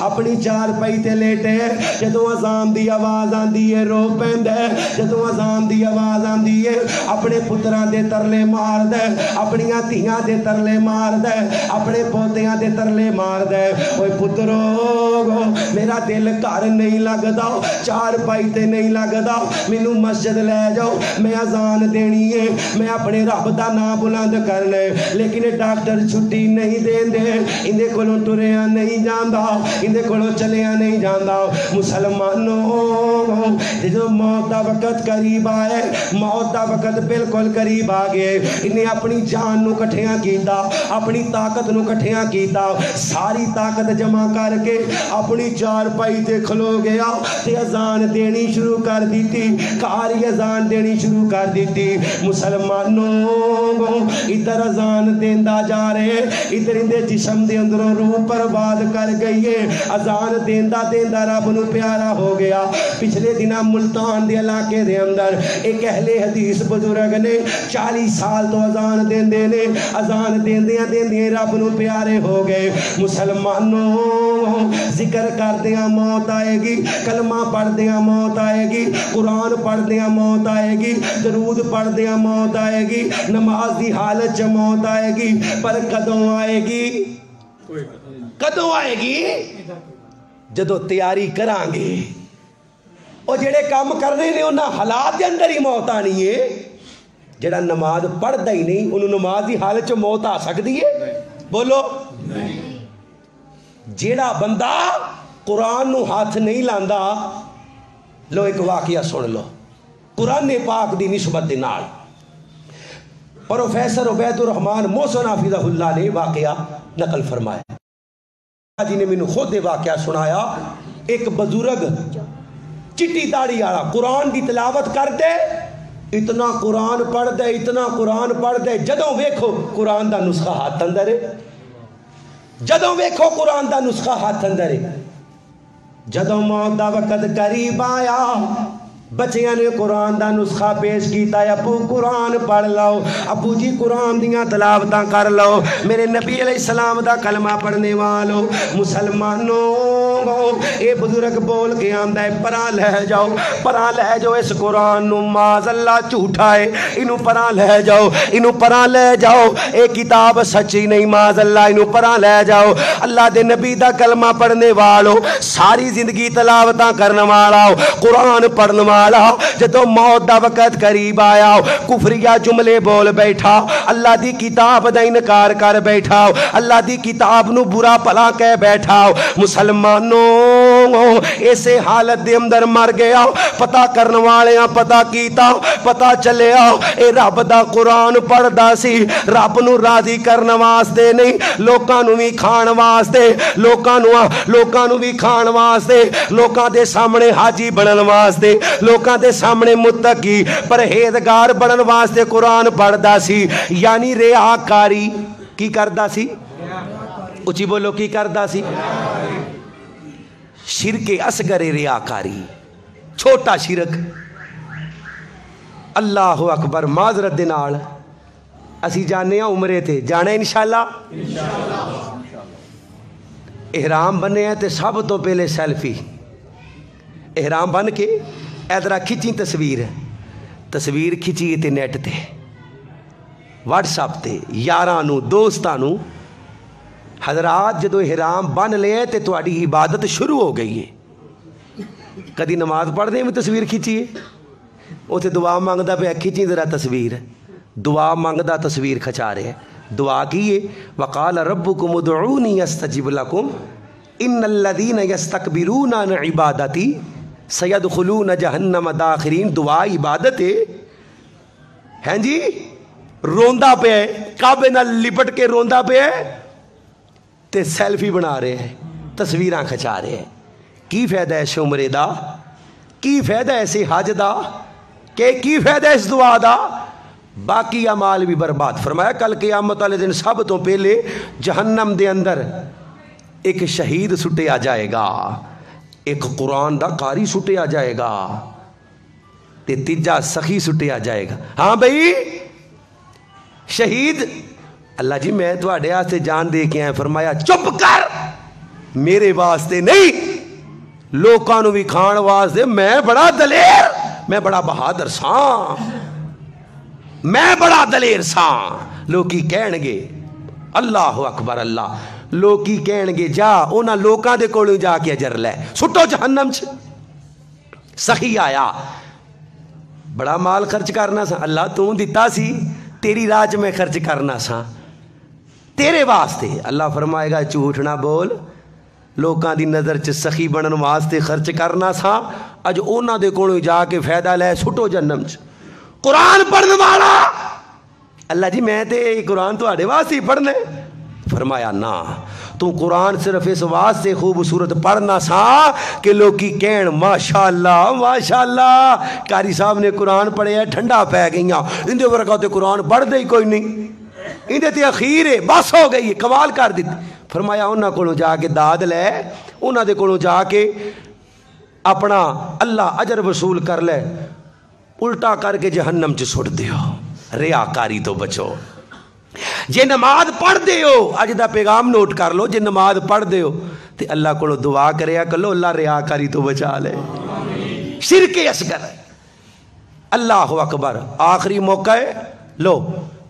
اپنی 4 پائی تے لیٹے، جدوں اذان دی آواز آندی ہے رو پیندا ہے، جدوں اذان دی آواز آندی ہے اپنے پتراں دے ترلے ماردا ہے، اپنیاں دھیاں دے ترلے ماردا ہے، اپنے پوتیاں دے ترلے ماردا ہے۔ اوے پترو میرا دل گھر نہیں لگدا، 4 پائی تے نہیں لگدا، مینوں مسجد لے جاؤ، میں اذان دینی ہے، میں اپنے رب دا نام بلند کرنا ہے، لیکن ڈاکٹر چھٹی نہیں دیندے، اندے کولوں ٹریا نہیں جاندا، اندے کولوں چلیا نہیں جاندا۔ مسلمانوں جدوں موت دا وقت قریب آئے، موت دا وقت بالکل قریب آ گئے، انہیں اپنی جان نو کٹھیاں کیتا، اپنی طاقت نو کٹھیاں کیتا، ساری طاقت جمع کر کے اپنی 4 پائی تے کھلو گیا تے اذان دینی شروع کر دیتی، کاری اذان دینی شروع کر دیتی۔ مسلمانوں ادھر اذان دیندا جا رہے، ادھر اندے جسم دے اندروں روح برباد کر گئی ہے، اذان دیندا رب نو پیارا ہو گیا۔ پچھلے دنوں ملتان دے علاقے دے اندر ایک اہل حدیث بزرگ نے 40 سال تو اذان دیندے نے، اذان دیندیاں رب نو پیارے ہو گئے۔ مسلمانوں ذکر کردیاں موت آئے گی، کلمہ پڑھدیاں موت آئے گی، قرآن پڑھدیاں موت آئے گی، درود پڑھدیاں موت آئے گی، نماز دی حالت چ موت آئے گی، پر کدوں آئے گی؟ کدوں آئے گی؟ جدو تیاری کران گے، وہ جڑے کام کر رہے ہیں انہاں حالات کے اندر ہی موت آنی ہے. جڑا نماز پڑھتا ہی نہیں انہوں نماز کی حالت چ موت آ سکتی ہے؟ بولو. جڑا بندہ قرآن نو ہاتھ نہیں لاندا، لو ایک واقعہ سن لو قرآن پاک دی نسبت دے نال. پروفیسر عبید الرحمان محسن حافظہ اللہ نے واقعہ نقل فرمایا جی نے مینوں خود واقعہ سنایا. ایک بزرگ چٹی داڑھی والا قرآن دی تلاوت کر دے، اتنا قرآن پڑھ دے اتنا قرآن پڑھ دے، جدوں ویکھو قرآن دا نسخہ ہاتھ اندر ہے، جدوں ویکھو قرآن دا نسخہ ہاتھ اندر ہے. جدوں موت دا وقت قریب آیا بچیاں نے قرآن دا نسخہ پیش کیتا ہے، ابو قرآن پڑھ لو، ابو جی قرآن دیاں تلاوتاں کر لو، میرے نبی علیہ السلام دا کلمہ پڑھنے والو مسلمانوں. اے بزرگ بول کے آندا ہے پرا لے جاؤ، پرا لے جاؤ، اس قرآن نو معاذ اللہ جھوٹا ہے، انہوں پرا لے جاؤ، انہوں پرا لے جاؤ، اے کتاب سچی نہیں معاذ اللہ، انہوں پرا لے جاؤ. اللہ دے نبی دا کلمہ پڑھنے والو، ساری زندگی تلاوتاں کرنے والا، قرآن پڑھنے والا، جدو موت دا وقت قریب آیا کفریہ جملے بول بیٹھا، اللہ دی کتاب دا انکار کر بیٹھا، اللہ دی کتاب نو برا پلا کہہ بیٹھا. مسلمانوں ایسے حالت دے اندر مر گیا. پتہ کرنے والے پتہ کیتا، پتہ چلیا اے رب دا قرآن پڑھ دا سی رب نو راضی کرنے واسطے نہیں، لوکاں نو بھی کھان واسطے، لوکاں نو بھی کھان واسطے، لوکاں دے سامنے حاجی بنن واسطے، لوکاں دے سامنے متقی پرہیزگار بنن واسطے قرآن پڑھدا سی. یعنی ریاکاری کی کردا سی؟ اچھی بولو کی کردا سی؟ شرک اصغر ریاکاری، چھوٹا شرک. اللہ اکبر. معذرت دے نال اسی جانے ہیں عمرے تے جانا انشاءاللہ. احرام بنے ہیں تے سب تو پہلے سیلفی احرام بن کے ادھر کھچی تصویر کھچی تے نیٹ تے واٹس اپ تے یاراں نو دوستاں نو. حضرات جدو احرام بن لے تے تواڈی عبادت شروع ہو گئی ہے. کدی نماز پڑھنے میں تصویر کھچی ہے، اوتھے دعا مانگدا پیا کھچی ذرا تصویر، دعا مانگدا تصویر کھچا رہے. دعا کی ہے وقال ربکم ادعونی استجب لکم ان الذین یستکبرون عن عبادتی سیدخلون جہنم داخرین. دعا عبادت ہے جی. روندا پہ کعبے نال لپٹ کے روندا پہ تے سیلفی بنا رہے ہیں، تصویراں کھچا رہے ہیں. کی فائدہ ہے اس عمرے دا؟ کی فائدہ ہے اس حج دا؟ کہ کی فائدہ ہے اس دعا دا؟ باقی اعمال بھی برباد. فرمایا کل قیامت والے دن سب تو پہلے جہنم دے اندر ایک شہید سٹیا جائے گا، ایک قرآن دا قاری سٹیا جائے گا، تے تیجا سخی سٹیا جائے گا. ہاں بھئی شہید اللہ جی میں تواڈے واسطے جان دے کے آئے. فرمایا چپ کر، میرے واسطے نہیں، لوکاں نو بھی کھان واسطے. میں بڑا دلیر، میں بڑا بہادر ساں، میں بڑا دلیر ساں. لوکی کہن گے اللہ اکبر اللہ، لوکی کہن گے جا انہاں لوکاں دے کولوں جا کے اجر لے، سٹو جہنم چ. سخی آیا بڑا مال خرچ کرنا سا، اللہ تو دیتا سی تیری راہ چ میں خرچ کرنا سا تیرے واسطے. اللہ فرمائے گا جھوٹ نہ بول، لوکاں دی نظر چ سخی بنن واسطے خرچ کرنا سا، اج انہاں دے کولوں جا کے فائدہ لے سٹو جہنم چ. قرآن پڑھنے والا اللہ جی میں تے قرآن تواڈے واسطے پڑھنا. فرمایا نہ، تو قرآن صرف اس واسطے خوبصورت پڑھنا سا کہ لوکی کہن ماشاءاللہ ماشاءاللہ قاری صاحب نے قرآن پڑھیا ٹھنڈا پہ گئیاں، اندے ورگا تے قرآن پڑھ دے ہی کوئی نہیں، اندے تے اخیر ہے بس ہو گئی، کمال کر دیتی. فرمایا انہاں کولوں جا کے داد لے، انہاں دے کولوں جا کے اپنا اللہ اجر وصول کر لے، الٹا کر کے جہنم چ سٹ دیو. ریاکاری تو بچو. جے نماز پڑھ دے ہو، اج دا پیغام نوٹ کر لو، جے نماز پڑھ دے ہو تے اللہ کو دعا کریا کرو اللہ ریاکاری تو بچا لے. شرک اصغر. اللہ اکبر. آخری موقع ہے لو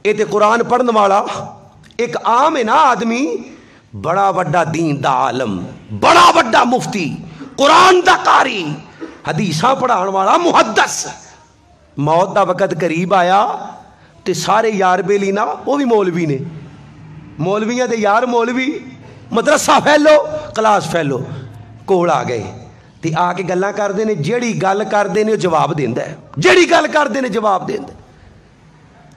اے تے قرآن پڑھنے والا ایک عام ہے نا آدمی، بڑا بڑا دین دا عالم، بڑا بڑا مفتی، قرآن دا قاری، حدیثاں پڑھان والا محدث، موت دا وقت قریب آیا تے سارے یار بیلی نا وہ بھی مولوی نے، مولویاں دے یار مولوی، مدرسہ پھیلو کلاس پھیلو، کول آ گئے تے آ کے گلاں کردے نے، جیڑی گل کردے نے جواب دیندا ہے، جیڑی گل کردے نے جواب دیندا ہے۔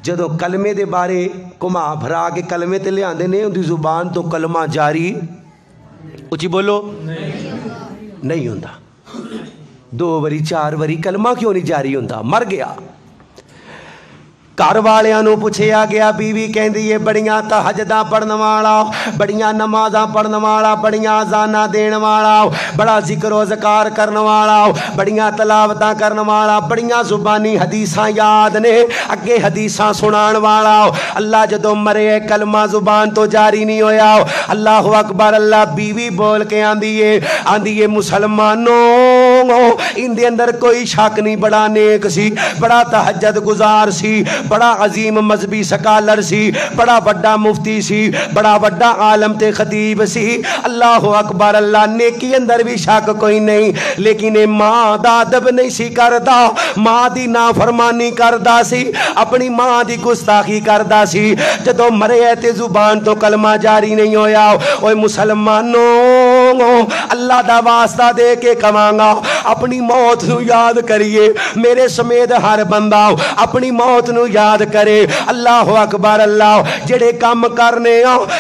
جدوں کلمے دے بارے کما بھرا کے کلمے تے لیاندے نے، اندی زبان تو کلمہ جاری اچھی بولو نہیں ہوندا، 2 واری 4 واری کلمہ کیوں نہیں جاری ہوندا؟ مر گیا۔ گھر والیاں نو پوچھیا گیا، بیوی کہندی ہے بڑیاں تہجداں پڑھن والا، بڑیاں نمازاں پڑھن والا، بڑیاں اذاناں دین والا، بڑا ذکر و ذکار کرن والا، بڑیاں تلاوتاں کرن والا، بڑیاں زبانی حدیثاں یاد نے، اگے حدیثاں سنان والا، اللہ جدوں مرے کلمہ زبان تو جاری نہیں ہویا، اللہ اکبر، اللہ بیوی بول کے آندی ہے مسلمانوں ان دے اندر کوئی شک نہیں، بڑا نیک سی، بڑا تہجد گزار سی، بڑا عظیم مذہبی سکالر سی، بڑا بڑا مفتی سی، بڑا بڑا عالم تے خطیب سی، اللہ اکبر، اللہ نیکی اندر بھی شک کوئی نہیں، لیکن ماں دا ادب نہیں سی کردا، ماں دی نافرمانی کردا سی، اپنی ماں دی گستاخی کردا سی، جدوں مرے تے زبان تو کلمہ جاری نہیں ہویا۔ اوے مسلمانوں اللہ دا واسطہ دے کے کمانگا، اپنی موت نو یاد کریے، میرے سمیت ہر بندہ اپنی موت نو یاد کرے۔ اللہ اکبر، اللہ جڑے کام کرنے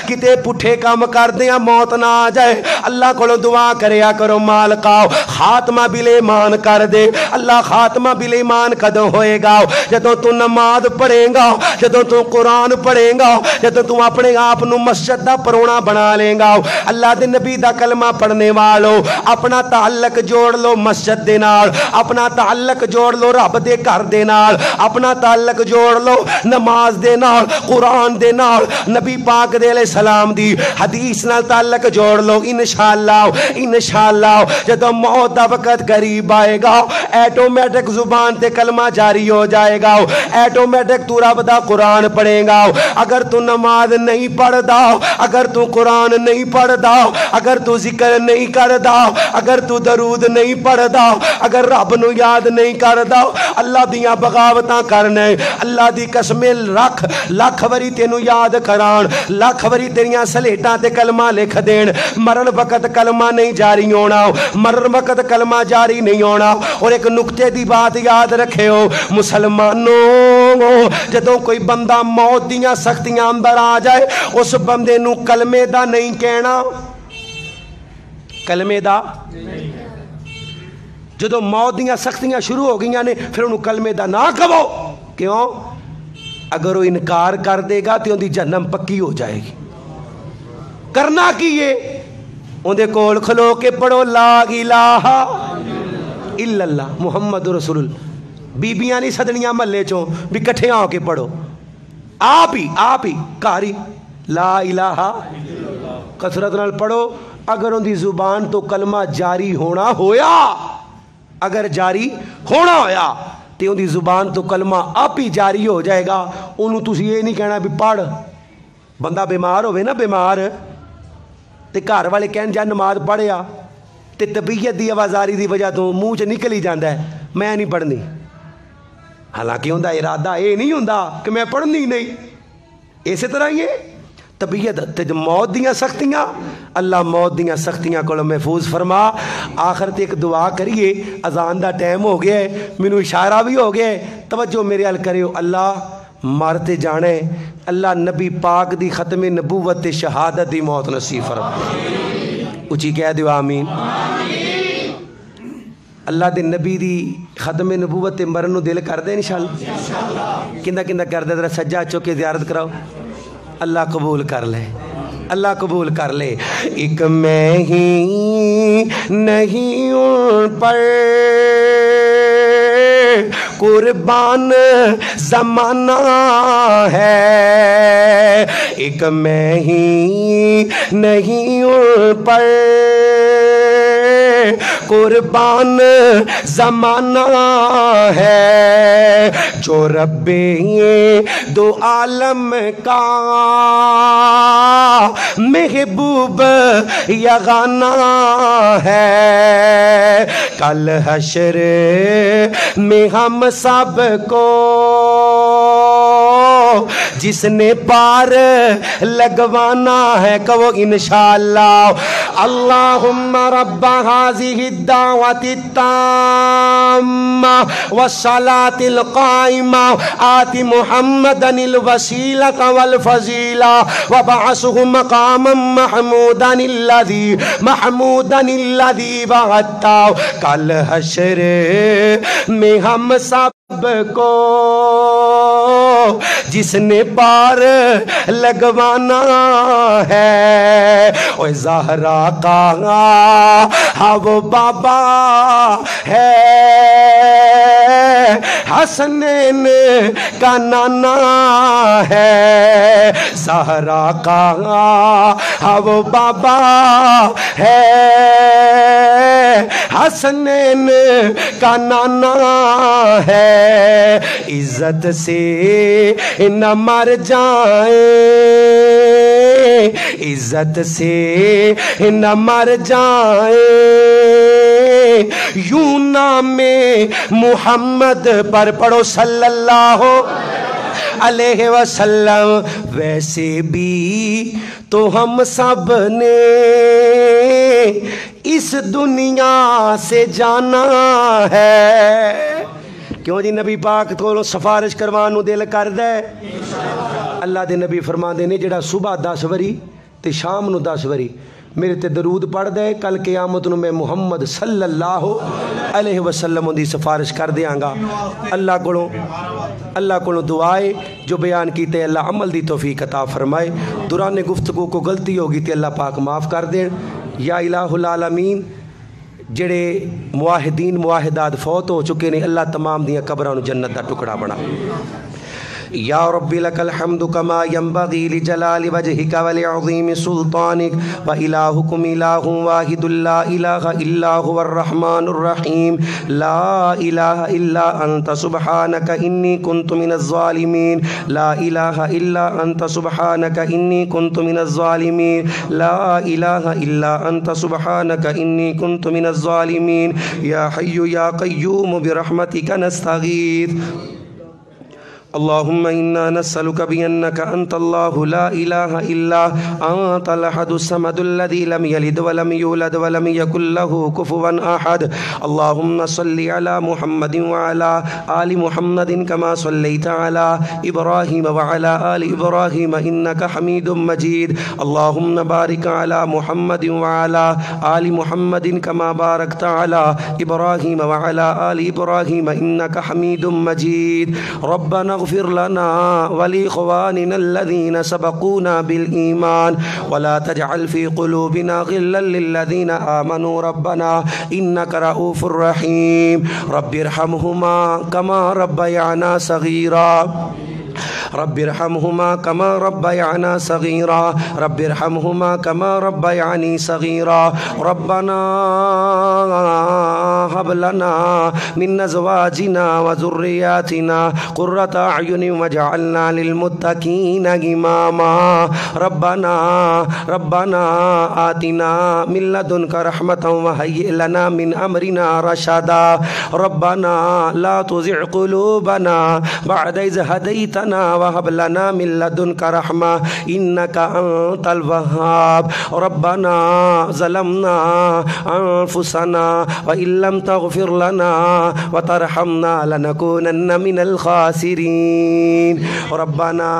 کتے پٹھے کام کردے موت نہ آ جائے، اللہ کو دعا کریا کرو مالکا خاتمہ بل ایمان کر دے۔ اللہ خاتمہ بل ایمان کدوں ہوئے گا؟ جدوں تو نماز پڑھے گا، جدوں تو قرآن پڑھے گا، جدوں تو اپنے آپ نو مسجد دا پرونا بنا لے گا۔ اللہ دے نبی دا کلمہ پڑھنے والو اپنا تعلق جوڑ لو مسجد دے نال، اپنا تعلق جوڑ لو رب دے گھر دے نال، اپنا تعلق جوڑ لو نماز دے نال، قرآن دے نال، نبی پاک دے علیہ السلام دی حدیث نال تعلق جوڑ لو۔ انشاءاللہ جدو موت دا وقت قریب آئے گا، ایٹومیٹک زبان تے کلمہ جاری ہو جائے گا، ایٹومیٹک تو رب دا قرآن پڑھے گا۔ اگر تو نماز نہیں پڑھدا، اگر تو قرآن نہیں پڑھدا، اگر تو ذکر نہیں کردا، اگر تو درود نہیں پڑھدا، اگر رب نو یاد نہیں کردا، اللہ دیاں بغاوتاں کرنے، اللہ دی قسمیں لکھ وری تینو یاد کران، لکھ وری تیریاں سلیٹاں تے کلمہ لکھ دین، مرن وقت کلمہ نہیں جاری ہونا، مرن وقت کلمہ جاری نہیں ہونا۔ اور ایک نکتے دی بات یاد رکھے ہو مسلمانوں، جدوں کوئی بندہ موت دیاں سختیاں اندر آ جائے، اس بندے نو کلمے دا نہیں کہنا، کلمے دا جدو موت دیاں سختیاں شروع ہو گئیاں نے، پھر انہوں کلمے دا نہ کہو۔ کیوں؟ اگر وہ انکار کر دے گا تو ان دی جہنم پکی ہو جائے گی۔ کرنا کیے ان دے کول کھلو کے پڑھو لا الہ الا اللہ محمد رسول اللہ، بیبیاں نہیں سدنیاں محلے چوں بھی کٹھے آ کے پڑھو، آپ ہی کاری لا الہ کثرت نال پڑھو۔ اگر ان دی زبان تو کلمہ جاری ہونا ہویا، اگر جاری ہونا ہویا تے ان دی زبان تو کلمہ آپ ہی جاری ہو جائے گا۔ انہوں تسی یہ نہیں کہنا بھی پڑھ، بندہ بیمار ہوئے نا، بیمار تے گھر والے کہن جا نماز پڑھیا تے طبیعت دی آوازاری دی وجہ تو منہ چ نکل ہی جاندا ہے میں نہیں پڑھنی، حالانکہ ان دا ارادہ یہ نہیں ہوندا کہ میں پڑھنی نہیں۔ اسی طرح یہ طبیعت تے موت دیاں سختیاں، اللہ موت دیاں سختیاں کو محفوظ فرما۔ آخر تے ایک دعا کریے، اذان دا ٹائم ہو گیا ہے، مینوں اشارہ بھی ہو گیا ہے، توجہ میرے حل کریو۔ اللہ مارتے جانے، اللہ نبی پاک دی ختم نبوت تے شہادت دی موت نصیب فرما، اچھی کہہ دیو آمین۔ اللہ دے نبی دی ختم نبوت تے مرن نو دل کر دے انشاءاللہ، کندہ کر دے، ذرا سجا چوکے زیارت کراؤ، اللہ قبول کر لے، اللہ قبول کر لے۔ ایک میں ہی نہیں ان پر قربان زمانہ ہے، ایک میں ہی نہیں ان پر قربان زمانہ ہے، جو رب دو عالم کا محبوب یگانہ ہے، کل حشر میں ہم سب کو جس نے پار لگوانا ہے، کہو انشاءاللہ۔ اللہم رب هذه الدعوة التامة والصلاة القائمة آت محمدا الوسيلة والفضيلة وابعثه مقاما محمودا الذي بعثته۔ کل حشر میں ہم سب کو جس نے پار لگوانا ہے، اوہ زہرا کا ہاں وہ بابا ہے، حسنین کا نانا ہے، زہرا کا ہاں وہ بابا ہے، حسنین کا نانا ہے، عزت سے نہ مر جائیں، عزت سے نہ مر جائیں، یوں نام محمد پر پڑھو صلی اللہ علیہ وسلم۔ ویسے بھی تو ہم سب نے اس دنیا سے جانا ہے، کیوں جی نبی پاک تو سفارش کروانو دل کر دے۔ اللہ دے نبی فرما دے نے جڑا صبح 10 وری تے شام نو 10 وری میرے تے درود پڑھ دے، کل قیامت نو میں محمد صلی اللہ علیہ وسلم دی سفارش کر دیاں گا۔ اللہ کو دعائے جو بیان کیتے اللہ عمل دی توفیق عطا فرمائے، دوران گفتگو کو غلطی ہوگی تے اللہ پاک معاف کر دیں۔ یا الہ العالمین، جڑے معاہدین معاہدات فوت ہو چکے نے، اللہ تمام دیاں قبراں نو جنت دا ٹکڑا بنا۔ یا رب لک الحمد کما ینبغی لجلال وجہک ولعظیم سلطانک، وإلہکم الہ واحد لا الہ الا هو الرحمن الرحیم، لا الہ الا انت سبحانک انی کنت من الظالمین، لا الہ الا انت سبحانک انی کنت من الظالمین، لا الہ الا انت سبحانک انی کنت من الظالمین، یا حی یا قیوم برحمتک نستغیث۔ اللهم إنا نسألك بأنك أنت الله لا إله إلا أنت الأحد الصمد الذي لم يلد ولم يولد ولم يكن له كفوا أحد. اللهم صل على محمد وعلى آل محمد كما صليت على إبراهيم وعلى آل إبراهيم إنك حميد مجيد. اللهم بارك على محمد وعلى آل محمد كما باركت على إبراهيم وعلى آل إبراهيم إنك حميد مجيد. ربنا اغفر لنا ولإخواننا الذين سبقونا بالإيمان ولا تجعل في قلوبنا غلا للذين آمنوا ربنا إنك رؤوف رحيم. رب ارحمهما كما ربيانا صغيرا. رب ارحمهما كما ربيانا صغيرا. رب ارحمهما كما ربياني صغيرا. ربنا هب لنا من أزواجنا وذرياتنا قرة أعين واجعلنا للمتقين إماما. ربنا آتنا من لدنك رحمة وهيئ لنا من أمرنا رشدا. ربنا لا تزغ قلوبنا بعد إذ هديتنا وهب لنا من لدنك رحمة إنك أنت الوهاب. ربنا ظلمنا أنفسنا وإن لم تغفر لنا وترحمنا لنكونن من الخاسرين. ربنا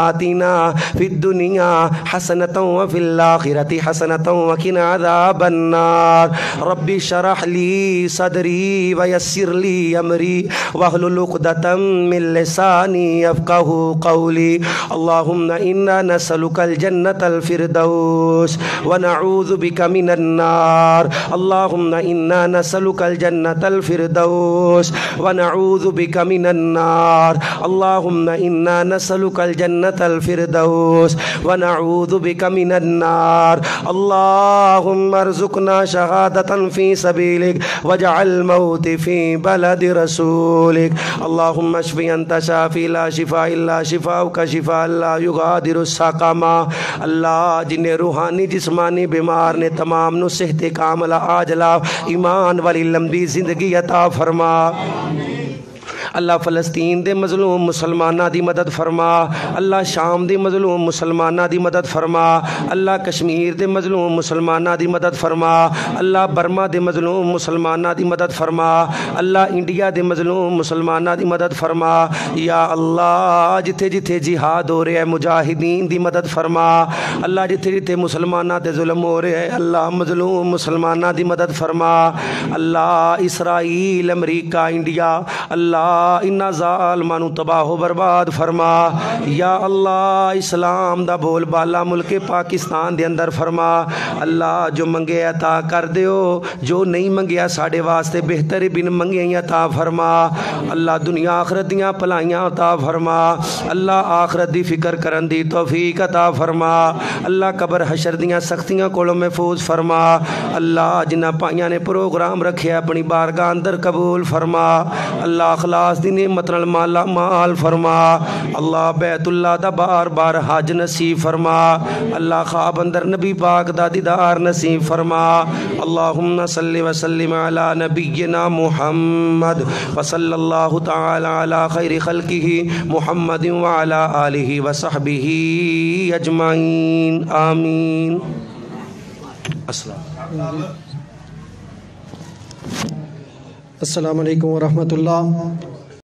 آتنا في الدنيا حسنة وفي الآخرة حسنة وقنا عذاب النار. ربي اشرح لي صدري ويسر لي أمري واحلل عقدة من لساني لساني يفقهوا قولي اللهم إنا نسألك الجنة الفردوس ونعوذ بك من النار اللهم إنا نسألك الجنة الفردوس ونعوذ بك من النار اللهم إنا نسألك الجنة الفردوس ونعوذ بك من النار اللهم ارزقنا شهادة في سبيلك واجعل الموت في بلد رسولك اللهم اشف أنت شافي لا شفاء إلا شفاؤك شفاء لا يغادر سقما اللہ جنہیں روحانی جسمانی بیمار نے تمام نو صحت کاملہ عاجلہ ایمان والی لمبی زندگی عطا فرما اللہ فلسطین دے مظلوم مسلمانہ دی مدد فرما اللہ شام دی مظلوم مسلمانہ دی مدد فرما اللہ کشمیر دے مظلوم مسلمانہ دی مدد فرما اللہ برما دے مظلوم مسلمانہ دی مدد فرما اللہ انڈیا دے مظلوم مسلمانہ دی مدد فرما یا اللہ جتھے جتھے جہاد ہو رہے ہیں مجاہدین دی مدد فرما اللہ جتھے جتھے مسلمانہ تے ظلم ہو رہے ہیں اللہ مظلوم مسلمانہ دی مدد فرما اللہ اسرائیل امریکہ انڈیا اللہ انہا ظالمانو تباہ و برباد فرما یا اللہ اسلام دا بول بالا ملک پاکستان دے اندر فرما اللہ جو منگے عطا کر دیو جو نہیں منگیا ساڑے واسطے بہتر بن منگے عطا فرما اللہ دنیا آخرت دیاں پلائیاں عطا فرما اللہ آخرت دی فکر کرن دی توفیق عطا فرما اللہ قبر حشر دیاں سختیاں کولوں محفوظ فرما اللہ جنہ پائیاں نے پروگرام رکھے اپنی بارگاہ اندر قبول فرما اللہ اخلاص دی نعمت نال مالا مال فرما اللہ بیت اللہ دا بار بار حج نصیب فرما اللہ خواب اندر نبی پاک دا دیدار نصیب فرما اللہم صلی وسلم علی نبینا محمد وصلی اللہ تعالی علی خیر خلقہ محمد وعلی آلہ وصحبہ اجمعین آمین. السلام علیکم ورحمۃ اللہ.